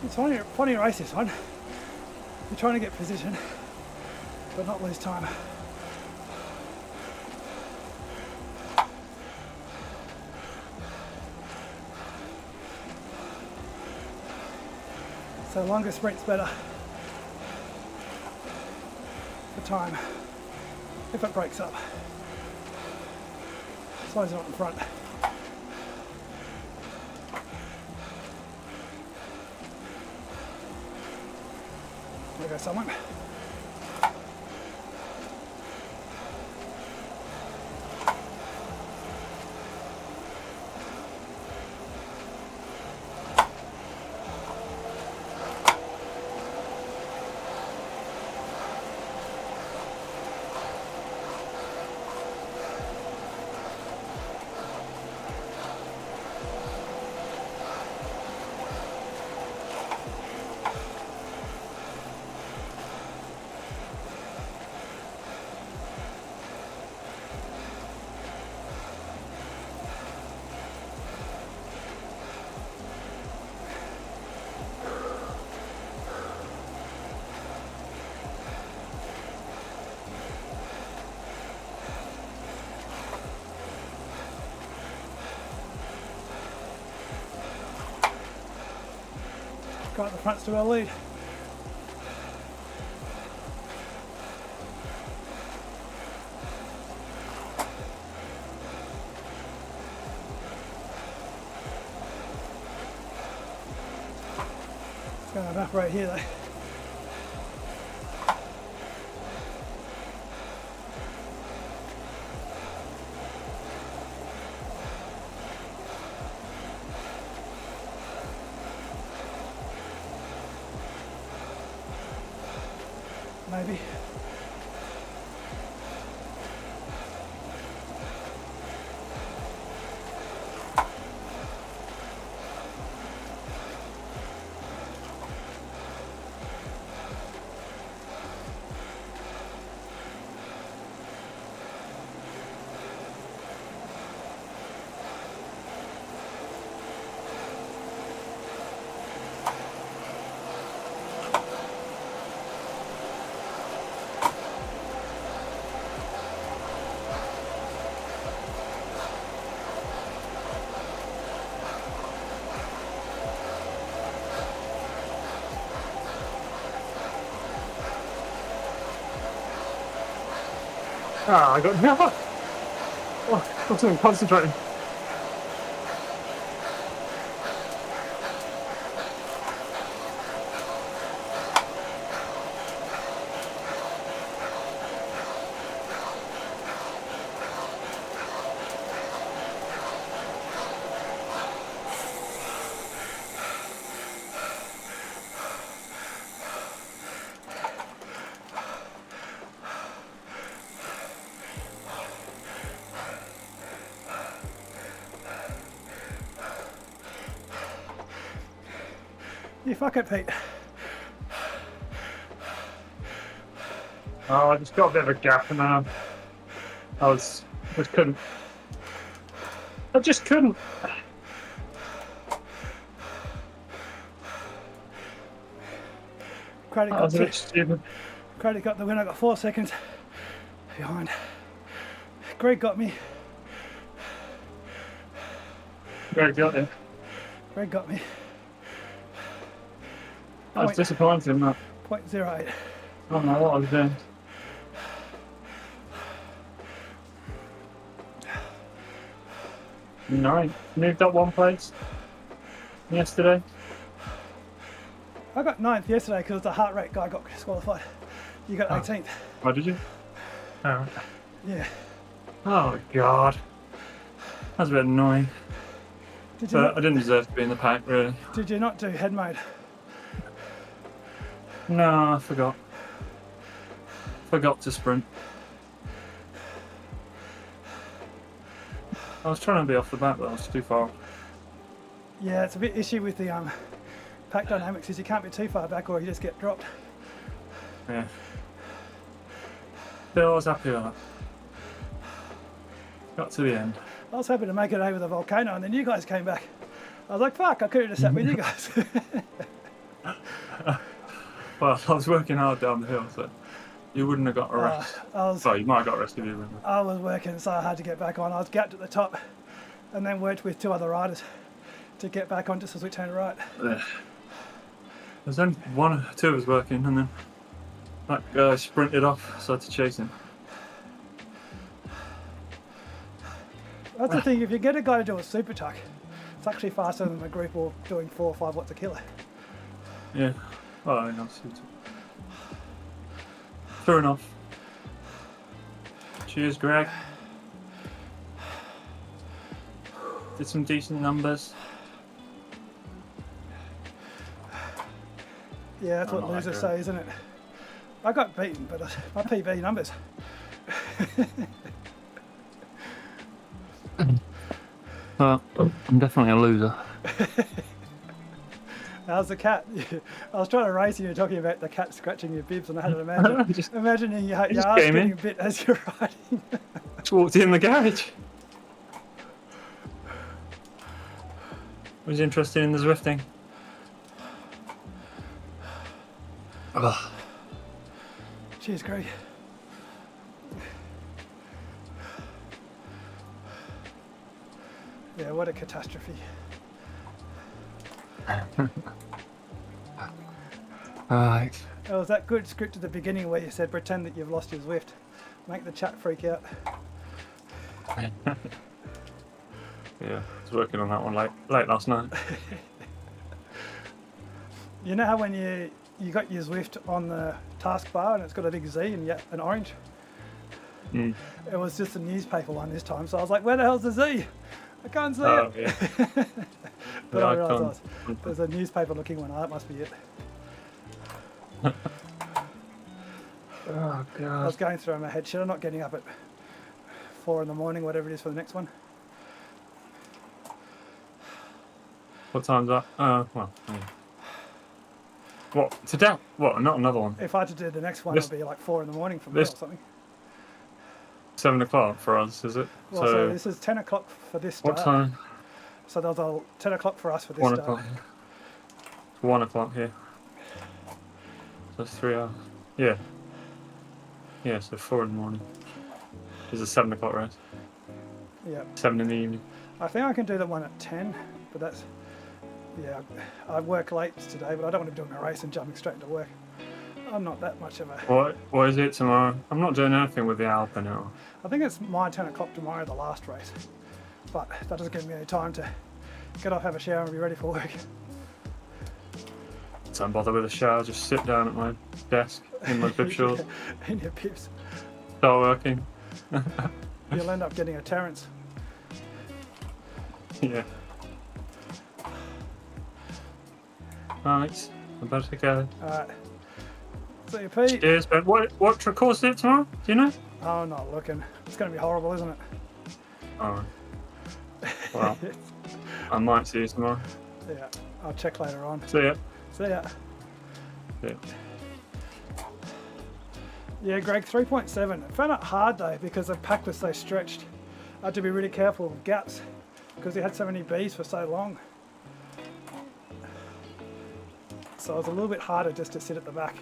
[SPEAKER 1] It's funny race this one. You're trying to get position, but not lose time. So longer sprint's better for time if it breaks up. Slows it up in front. There goes someone. Guy at the front's to our lead. It's going to evaporate here though. Maybe.
[SPEAKER 2] Ah, I got no. Oh, I wasn't concentrating.
[SPEAKER 1] You fuck it, Pete.
[SPEAKER 2] Oh, I just got a bit of a gap and then I just couldn't. I just couldn't.
[SPEAKER 1] Credit
[SPEAKER 2] That was a
[SPEAKER 1] got
[SPEAKER 2] bit stupid.
[SPEAKER 1] Credit got the win. I got 4 seconds behind. Greg got me.
[SPEAKER 2] Greg got it.
[SPEAKER 1] Greg got me.
[SPEAKER 2] I was disappointed in that.
[SPEAKER 1] 0.08.
[SPEAKER 2] I don't know what I was doing. No, moved up 1 place yesterday.
[SPEAKER 1] I got 9th yesterday because the heart rate guy got disqualified. You got 18th.
[SPEAKER 2] Oh, did you? Oh.
[SPEAKER 1] Yeah.
[SPEAKER 2] Oh God. That's a bit annoying.
[SPEAKER 1] Did you?
[SPEAKER 2] But I didn't deserve to be in the pack, really.
[SPEAKER 1] Did you not do head mode?
[SPEAKER 2] No, I forgot. Forgot to sprint. I was trying to be off the back, but I was too far.
[SPEAKER 1] Yeah, it's a bit issue with the pack dynamics is you can't be too far back or you just get dropped.
[SPEAKER 2] Yeah. Still, I was happy with that. Got to the end.
[SPEAKER 1] I was happy to make it over the volcano and then you guys came back. I was like, fuck, I could have just sat with you guys.
[SPEAKER 2] Well, I was working hard down the hill, so you wouldn't have got a rest. Well, you might have got a rest if you wouldn't.
[SPEAKER 1] I was working so hard to get back on. I was gapped at the top and then worked with 2 other riders to get back on just as we turned right.
[SPEAKER 2] There's only 1 or 2 of us working, and then that guy sprinted off, so I had to chase him.
[SPEAKER 1] That's the thing, if you get a guy to do a super tuck, it's actually faster than the group all doing 4 or 5 watts a kilo.
[SPEAKER 2] Yeah. Well, I know. Fair enough. Cheers, Greg. Did some decent numbers.
[SPEAKER 1] Yeah, that's what losers say, isn't it? I got beaten, but my PB numbers.
[SPEAKER 2] Well, I'm definitely a loser.
[SPEAKER 1] How's the cat? I was trying to race you, you were talking about the cat scratching your bibs, and I had to imagine, imagining your ass getting a bit as you're riding.
[SPEAKER 2] Just walked in the garage. Was interested in the Zwifting. Ugh.
[SPEAKER 1] Cheers, Greg. Yeah, what a catastrophe.
[SPEAKER 2] Right.
[SPEAKER 1] It was that good script at the beginning where you said pretend that you've lost your Zwift. Make the chat freak out.
[SPEAKER 2] Yeah, I was working on that one late last night.
[SPEAKER 1] You know how when you got your Zwift on the taskbar and it's got a big Z and yet an orange?
[SPEAKER 2] Mm.
[SPEAKER 1] It was just a newspaper one this time, so I was like, where the hell's the Z? I can't see it.
[SPEAKER 2] Yeah.
[SPEAKER 1] But
[SPEAKER 2] Yeah,
[SPEAKER 1] I realised there's a newspaper looking one. Oh, that must be it.
[SPEAKER 2] Oh, God.
[SPEAKER 1] I was going through in my head, should I not getting up at 4 in the morning, whatever it is for the next one?
[SPEAKER 2] What time's that? Well, yeah. What? Today? What? Not another one?
[SPEAKER 1] If I had to do the next one, it'll be like 4 in the morning for me or something.
[SPEAKER 2] 7 o'clock for us, is it?
[SPEAKER 1] Well, so this is 10 o'clock for this start.
[SPEAKER 2] What time?
[SPEAKER 1] So there's a 10 o'clock for us for this
[SPEAKER 2] 1
[SPEAKER 1] start.
[SPEAKER 2] o'clock. It's 1 o'clock here. So that's 3 hours. Yeah. Yeah, so 4 in the morning. There's a 7 o'clock race.
[SPEAKER 1] Yeah.
[SPEAKER 2] 7 in the evening.
[SPEAKER 1] I think I can do the one at 10, but that's, yeah, I work late today, but I don't want to be doing a race and jumping straight into work. I'm not that much of a...
[SPEAKER 3] What is it tomorrow? I'm not doing anything with the Alpha now.
[SPEAKER 1] I think it's my 10 o'clock tomorrow, the last race. But that doesn't give me any time to get off, have a shower and be ready for work.
[SPEAKER 3] Don't bother with a shower, just sit down at my desk in my bib shorts.
[SPEAKER 1] In your pips.
[SPEAKER 3] Start working.
[SPEAKER 1] You'll end up getting a Terrence.
[SPEAKER 3] Yeah. Right, I better go.
[SPEAKER 1] Alright. See you, Pete.
[SPEAKER 3] Cheers, Ben. What course is it tomorrow? Do you know?
[SPEAKER 1] Oh, not looking. It's going to be horrible, isn't it?
[SPEAKER 3] Alright. Well, I might see you tomorrow.
[SPEAKER 1] Yeah, I'll check later on.
[SPEAKER 3] See ya.
[SPEAKER 1] See ya.
[SPEAKER 3] Yeah.
[SPEAKER 1] Yeah, Greg, 3.7. I found it hard though because the pack was so stretched. I had to be really careful with gaps because he had so many Bs for so long. So it was a little bit harder just to sit at the back.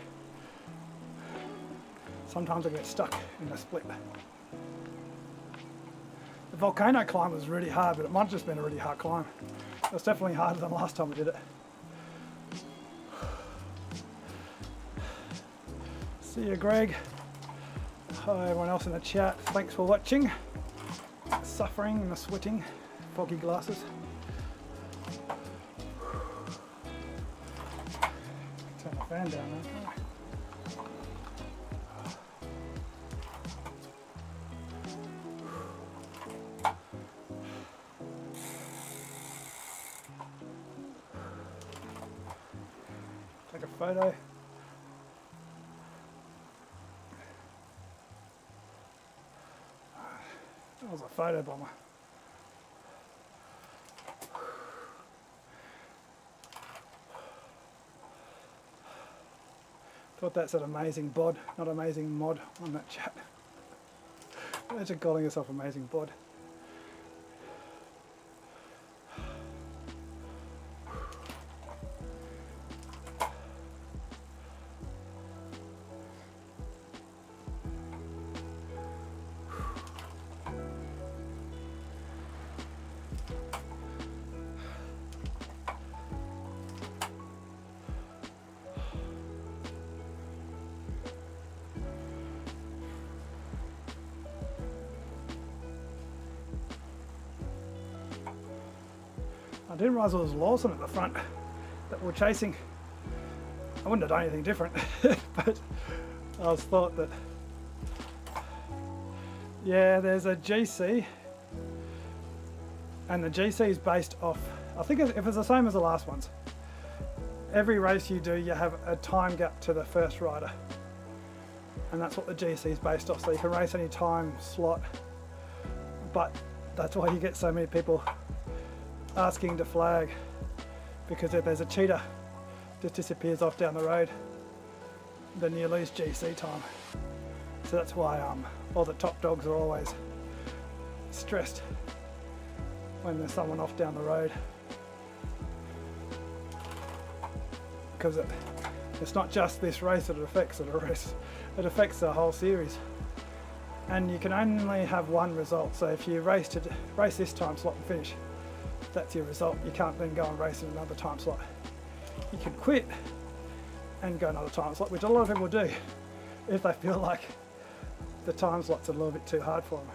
[SPEAKER 1] Sometimes I get stuck in the split. The volcano climb was really hard, but it might have just been a really hard climb. It was definitely harder than last time we did it. See you, Greg. Hi, everyone else in the chat. Thanks for watching. Suffering and the sweating. Foggy glasses. Turn the fan down now, can't I? Take a photo. That was a photo bomber. Thought that said amazing bod, not amazing mod on that chat. Imagine calling yourself amazing bod. I didn't realise it was Lawson at the front that we're chasing. I wouldn't have done anything different, but I was thought that, yeah, there's a GC, and the GC is based off, I think if it's the same as the last ones, every race you do, you have a time gap to the first rider, and that's what the GC is based off, so you can race any time slot, but that's why you get so many people asking to flag, because if there's a cheater that disappears off down the road, then you lose GC time. So that's why all the top dogs are always stressed when there's someone off down the road, because it's not just this race that it affects, it affects the whole series, and you can only have one result. So if you race this time slot and finish, that's your result. You can't then go and race in another time slot. You can quit and go another time slot, which a lot of people do if they feel like the time slot's a little bit too hard for them.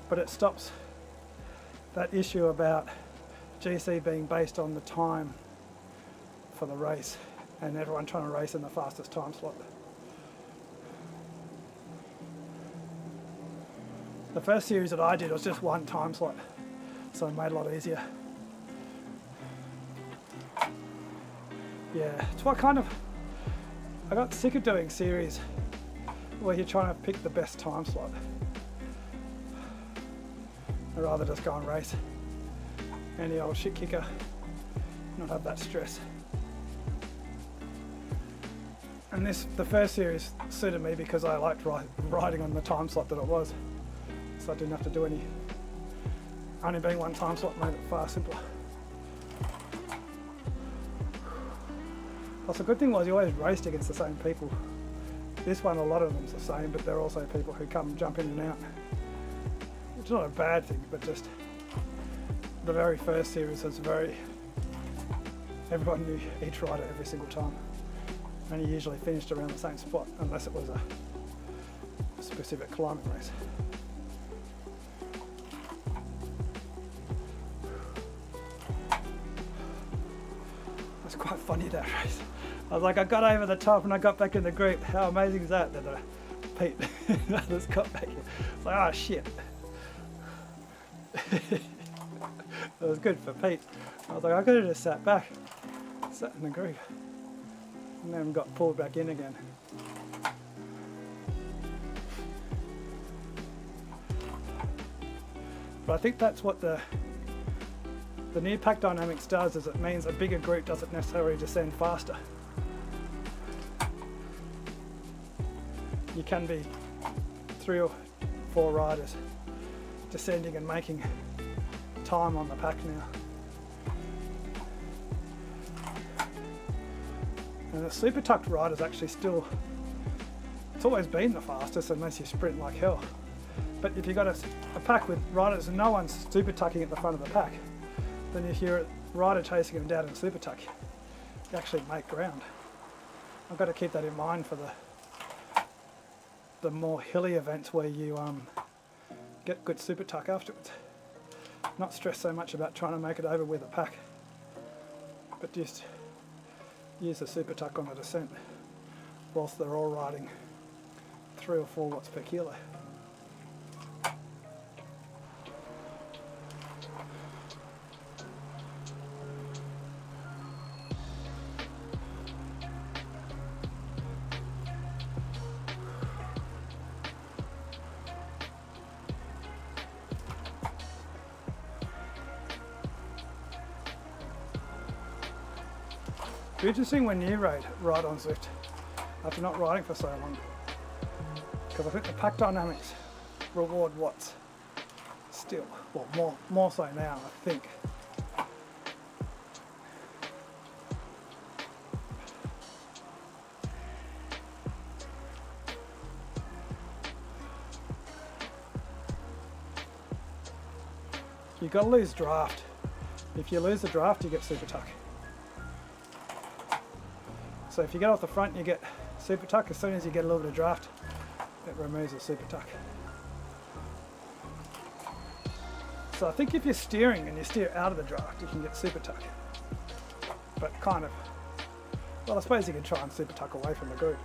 [SPEAKER 1] But it stops that issue about GC being based on the time for the race and everyone trying to race in the fastest time slot. The first series that I did was just one time slot, so it made it a lot easier. Yeah, it's what I got sick of doing series where you're trying to pick the best time slot. I'd rather just go and race any old shit kicker, not have that stress. And the first series suited me because I liked riding on the time slot that it was, so I didn't have to do any. Only being one time slot made it far simpler. Plus the good thing was you always raced against the same people. This one, a lot of them's the same, but there are also people who come jump in and out. It's not a bad thing, but just the very first series was everyone knew each rider every single time. and you usually finished around the same spot unless it was a specific climbing race. It's quite funny, that race. I was like, I got over the top and I got back in the group. How amazing is that? That Pete and others got back in. It's like, oh shit. It was good for Pete. I was like, I could have just sat back, sat in the group, and then got pulled back in again. But I think that's what the new pack dynamics does, is it means a bigger group doesn't necessarily descend faster. You can be 3 or 4 riders descending and making time on the pack now. And the super tucked rider's actually still, it's always been the fastest unless you sprint like hell. But if you've got a pack with riders and no one's super tucking at the front of the pack, then if you're a rider chasing them down in super tuck, you actually make ground. I've got to keep that in mind for the more hilly events where you get good super tuck afterwards. Not stress so much about trying to make it over with a pack, but just use the super tuck on the descent whilst they're all riding 3 or 4 watts per kilo. It's interesting when you ride on ZWIFT after not riding for so long, because I think the pack dynamics reward watts still, well more so now I think. You've got to lose draft. If you lose the draft, you get super tuck. So if you get off the front, you get super tuck. As soon as you get a little bit of draft, it removes the super tuck. So I think if you're steering and you steer out of the draft, you can get super tuck. But kind of, well, I suppose you can try and super tuck away from the group.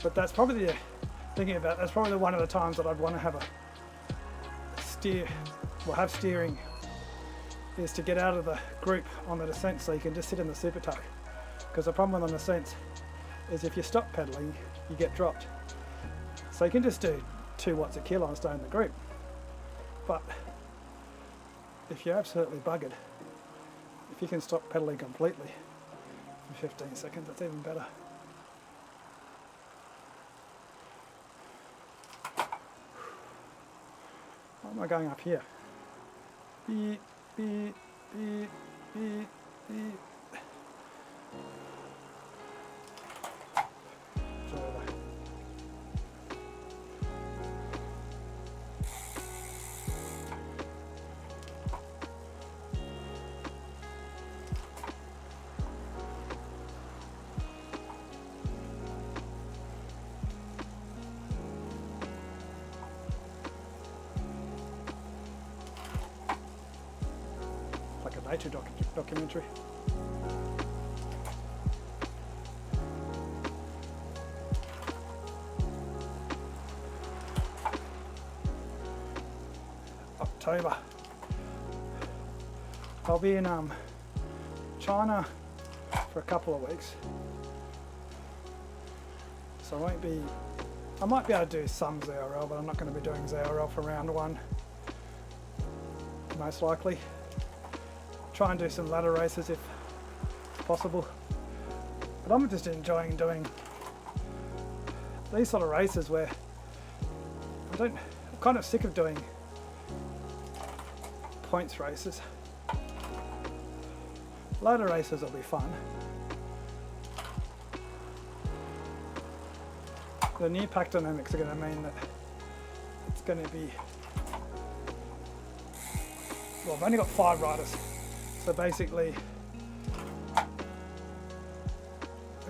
[SPEAKER 1] But that's probably that's probably one of the times that I'd want to have a steer, well, have steering, is to get out of the group on the descent so you can just sit in the super tuck. Because the problem on the descent is if you stop pedaling, you get dropped. So you can just do 2 watts a kilo and stay in the group. But if you're absolutely buggered, if you can stop pedaling completely for 15 seconds, that's even better. Why am I going up here? Beep, beep, beep, beep, beep. Like a nature documentary. October. I'll be in China for a couple of weeks, so I might be able to do some ZRL, but I'm not going to be doing ZRL for round 1, most likely. Try and do some ladder races if possible, but I'm just enjoying doing these sort of races where I'm kind of sick of doing points races. Ladder races will be fun. The new pack dynamics are going to mean that it's going to be well, I've only got 5 riders, so basically it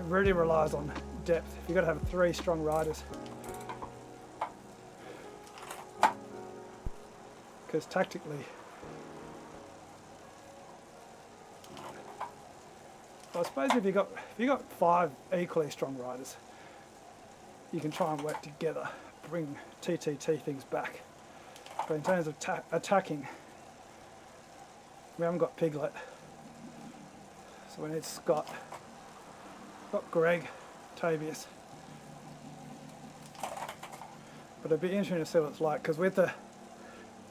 [SPEAKER 1] really relies on depth. You've got to have 3 strong riders, because tactically, well, I suppose if you got 5 equally strong riders, you can try and work together, bring TTT things back. But in terms of attacking, we haven't got Piglet, so we need Scott. Got Greg, Tavius. But it'd be interesting to see what it's like, because with the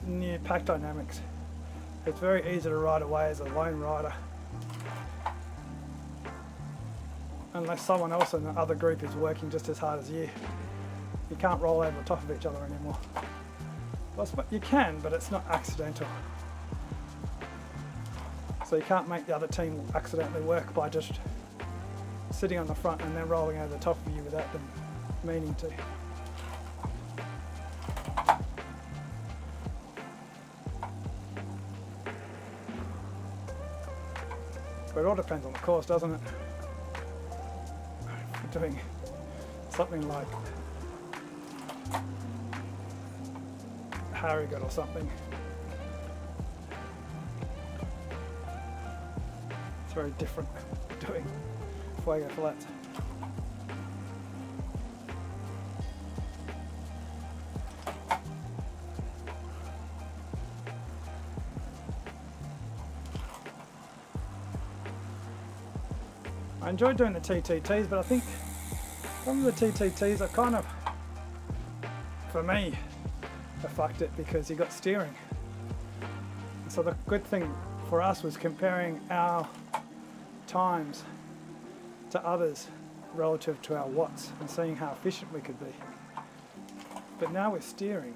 [SPEAKER 1] new pack dynamics, it's very easy to ride away as a lone rider, unless someone else in the other group is working just as hard as you. You can't roll over the top of each other anymore. Well, you can, but it's not accidental. So you can't make the other team accidentally work by just sitting on the front and then rolling over the top of you without them meaning to. But it all depends on the course, doesn't it? If you're doing something like Harrogate or something, it's very different doing Fuego Flats. I enjoyed doing the TTTs, but I think some of the TTTs are kind of, for me, I fucked it because you got steering. So the good thing for us was comparing our times to others relative to our watts and seeing how efficient we could be. But now we're steering.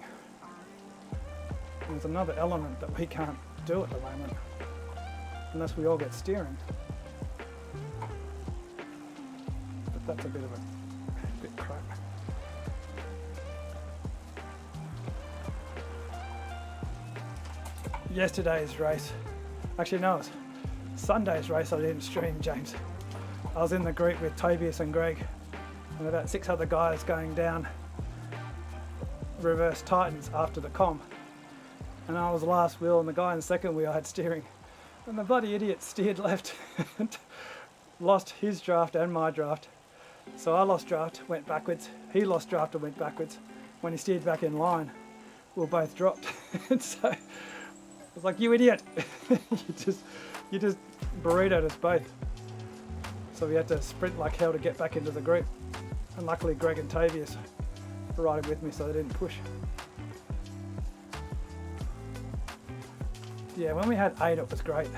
[SPEAKER 1] There's another element that we can't do at the moment unless we all get steering. But that's a bit crap. Yesterday's race, actually no, it was Sunday's race I didn't stream, James. I was in the group with Tobias and Greg and about 6 other guys going down reverse Titans after the comp, and I was the last wheel and the guy in the second wheel had steering, and the bloody idiot steered left and lost his draft and my draft. So I lost draft, went backwards, he lost draft and went backwards. When he steered back in line, we were both dropped. And so I was like, you idiot! you just burritoed us both. So we had to sprint like hell to get back into the group. And luckily Greg and Tavius were riding with me so they didn't push. Yeah, when we had 8 it was great.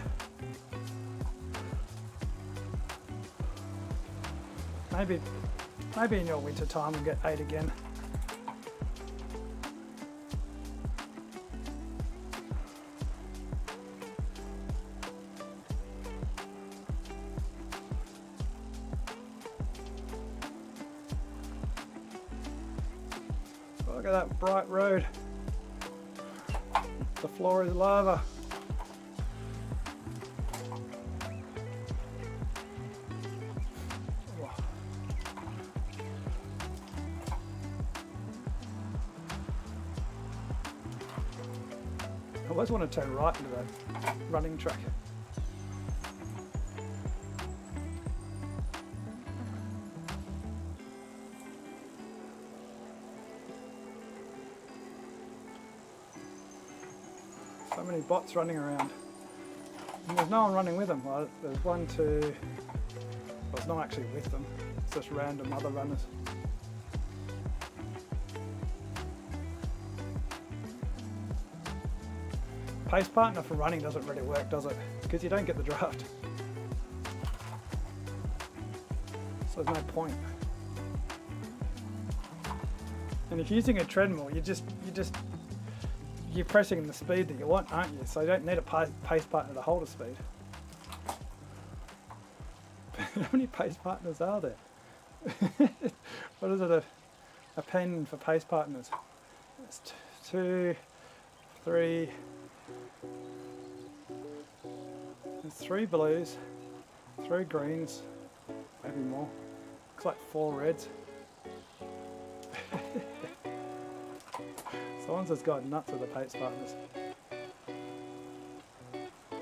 [SPEAKER 1] Maybe in your winter time we'll get 8 again. Look at that bright road. The floor is lava. I always want to turn right into that running track. So many bots running around. And there's no one running with them. Well, there's 1, 2, well, it's not actually with them, it's just random other runners. Pace partner for running doesn't really work, does it? Because you don't get the draft. So there's no point. And if you're using a treadmill, you're pressing the speed that you want, aren't you? So you don't need a pace partner to hold a speed. How many pace partners are there? What is it, a pen for pace partners? It's 2, 3, There's 3 blues, 3 greens, maybe more. Looks like 4 reds. Someone's just got nuts with the pace partners.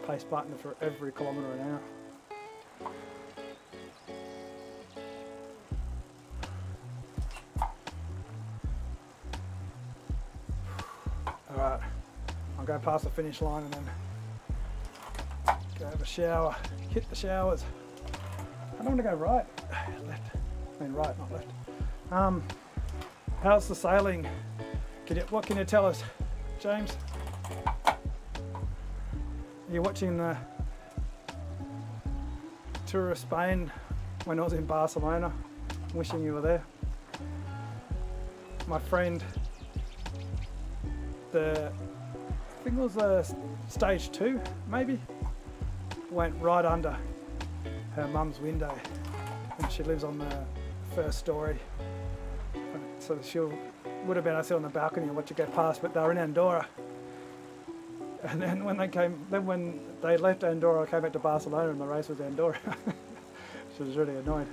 [SPEAKER 1] Pace partner for every kilometre an hour. Alright, I'll go past the finish line and then go have a shower, hit the showers. I don't want to go right, left, I mean right, not left. How's the sailing? What can you tell us, James? Are you watching the tour of Spain when I was in Barcelona? Wishing you were there. My friend, I think it was stage 2 maybe, went right under her mum's window, and she lives on the 1st story, so she would have been able to sit on the balcony and watch it go past, but they were in Andorra. And then when they left Andorra, came back to Barcelona and the race was Andorra. She was really annoyed.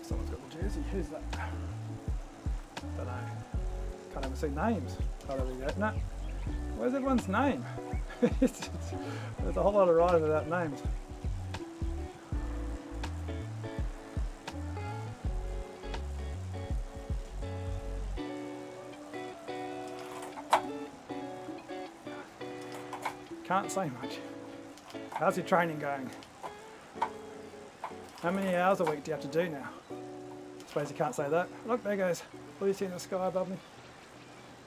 [SPEAKER 1] Someone's got the jersey. Who's that? Don't know. Can't even see names. Oh, there we go. No. Where's everyone's name? There's a whole lot of riders without names. Can't say much. How's your training going? How many hours a week do you have to do now? I suppose you can't say that. Look, there goes Lucy in the sky above me.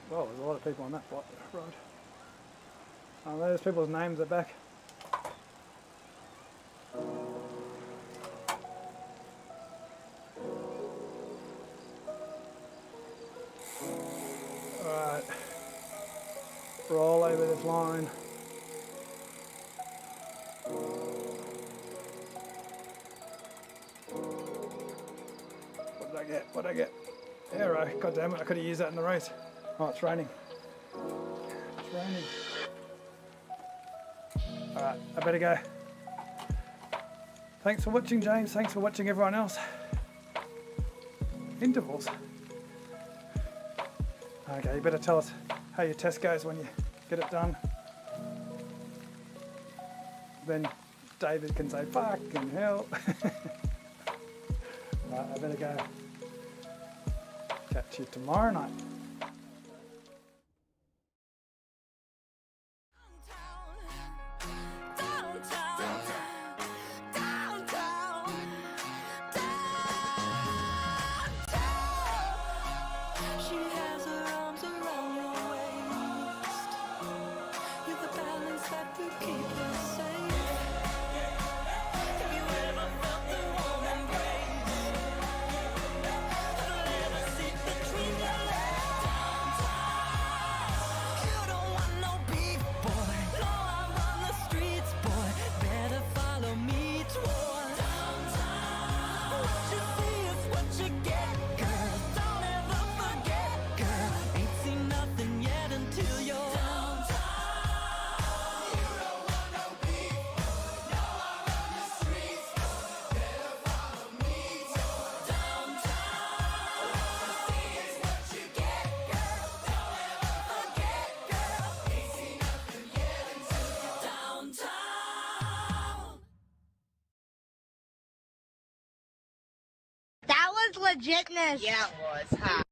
[SPEAKER 1] Well, there's a lot of people on that ride. Oh, there's people's names at the back. Alright. Roll over this line. What did I get? What did I get? Arrow. God damn it, I could have used that in the race. Oh, it's raining. It's raining. Alright, I better go. Thanks for watching, James. Thanks for watching everyone else. Intervals. Okay, you better tell us how your test goes when you get it done. Then David can say, fucking hell. Alright, I better go. Catch you tomorrow night.
[SPEAKER 4] That was legitness. Yeah, it was. Huh?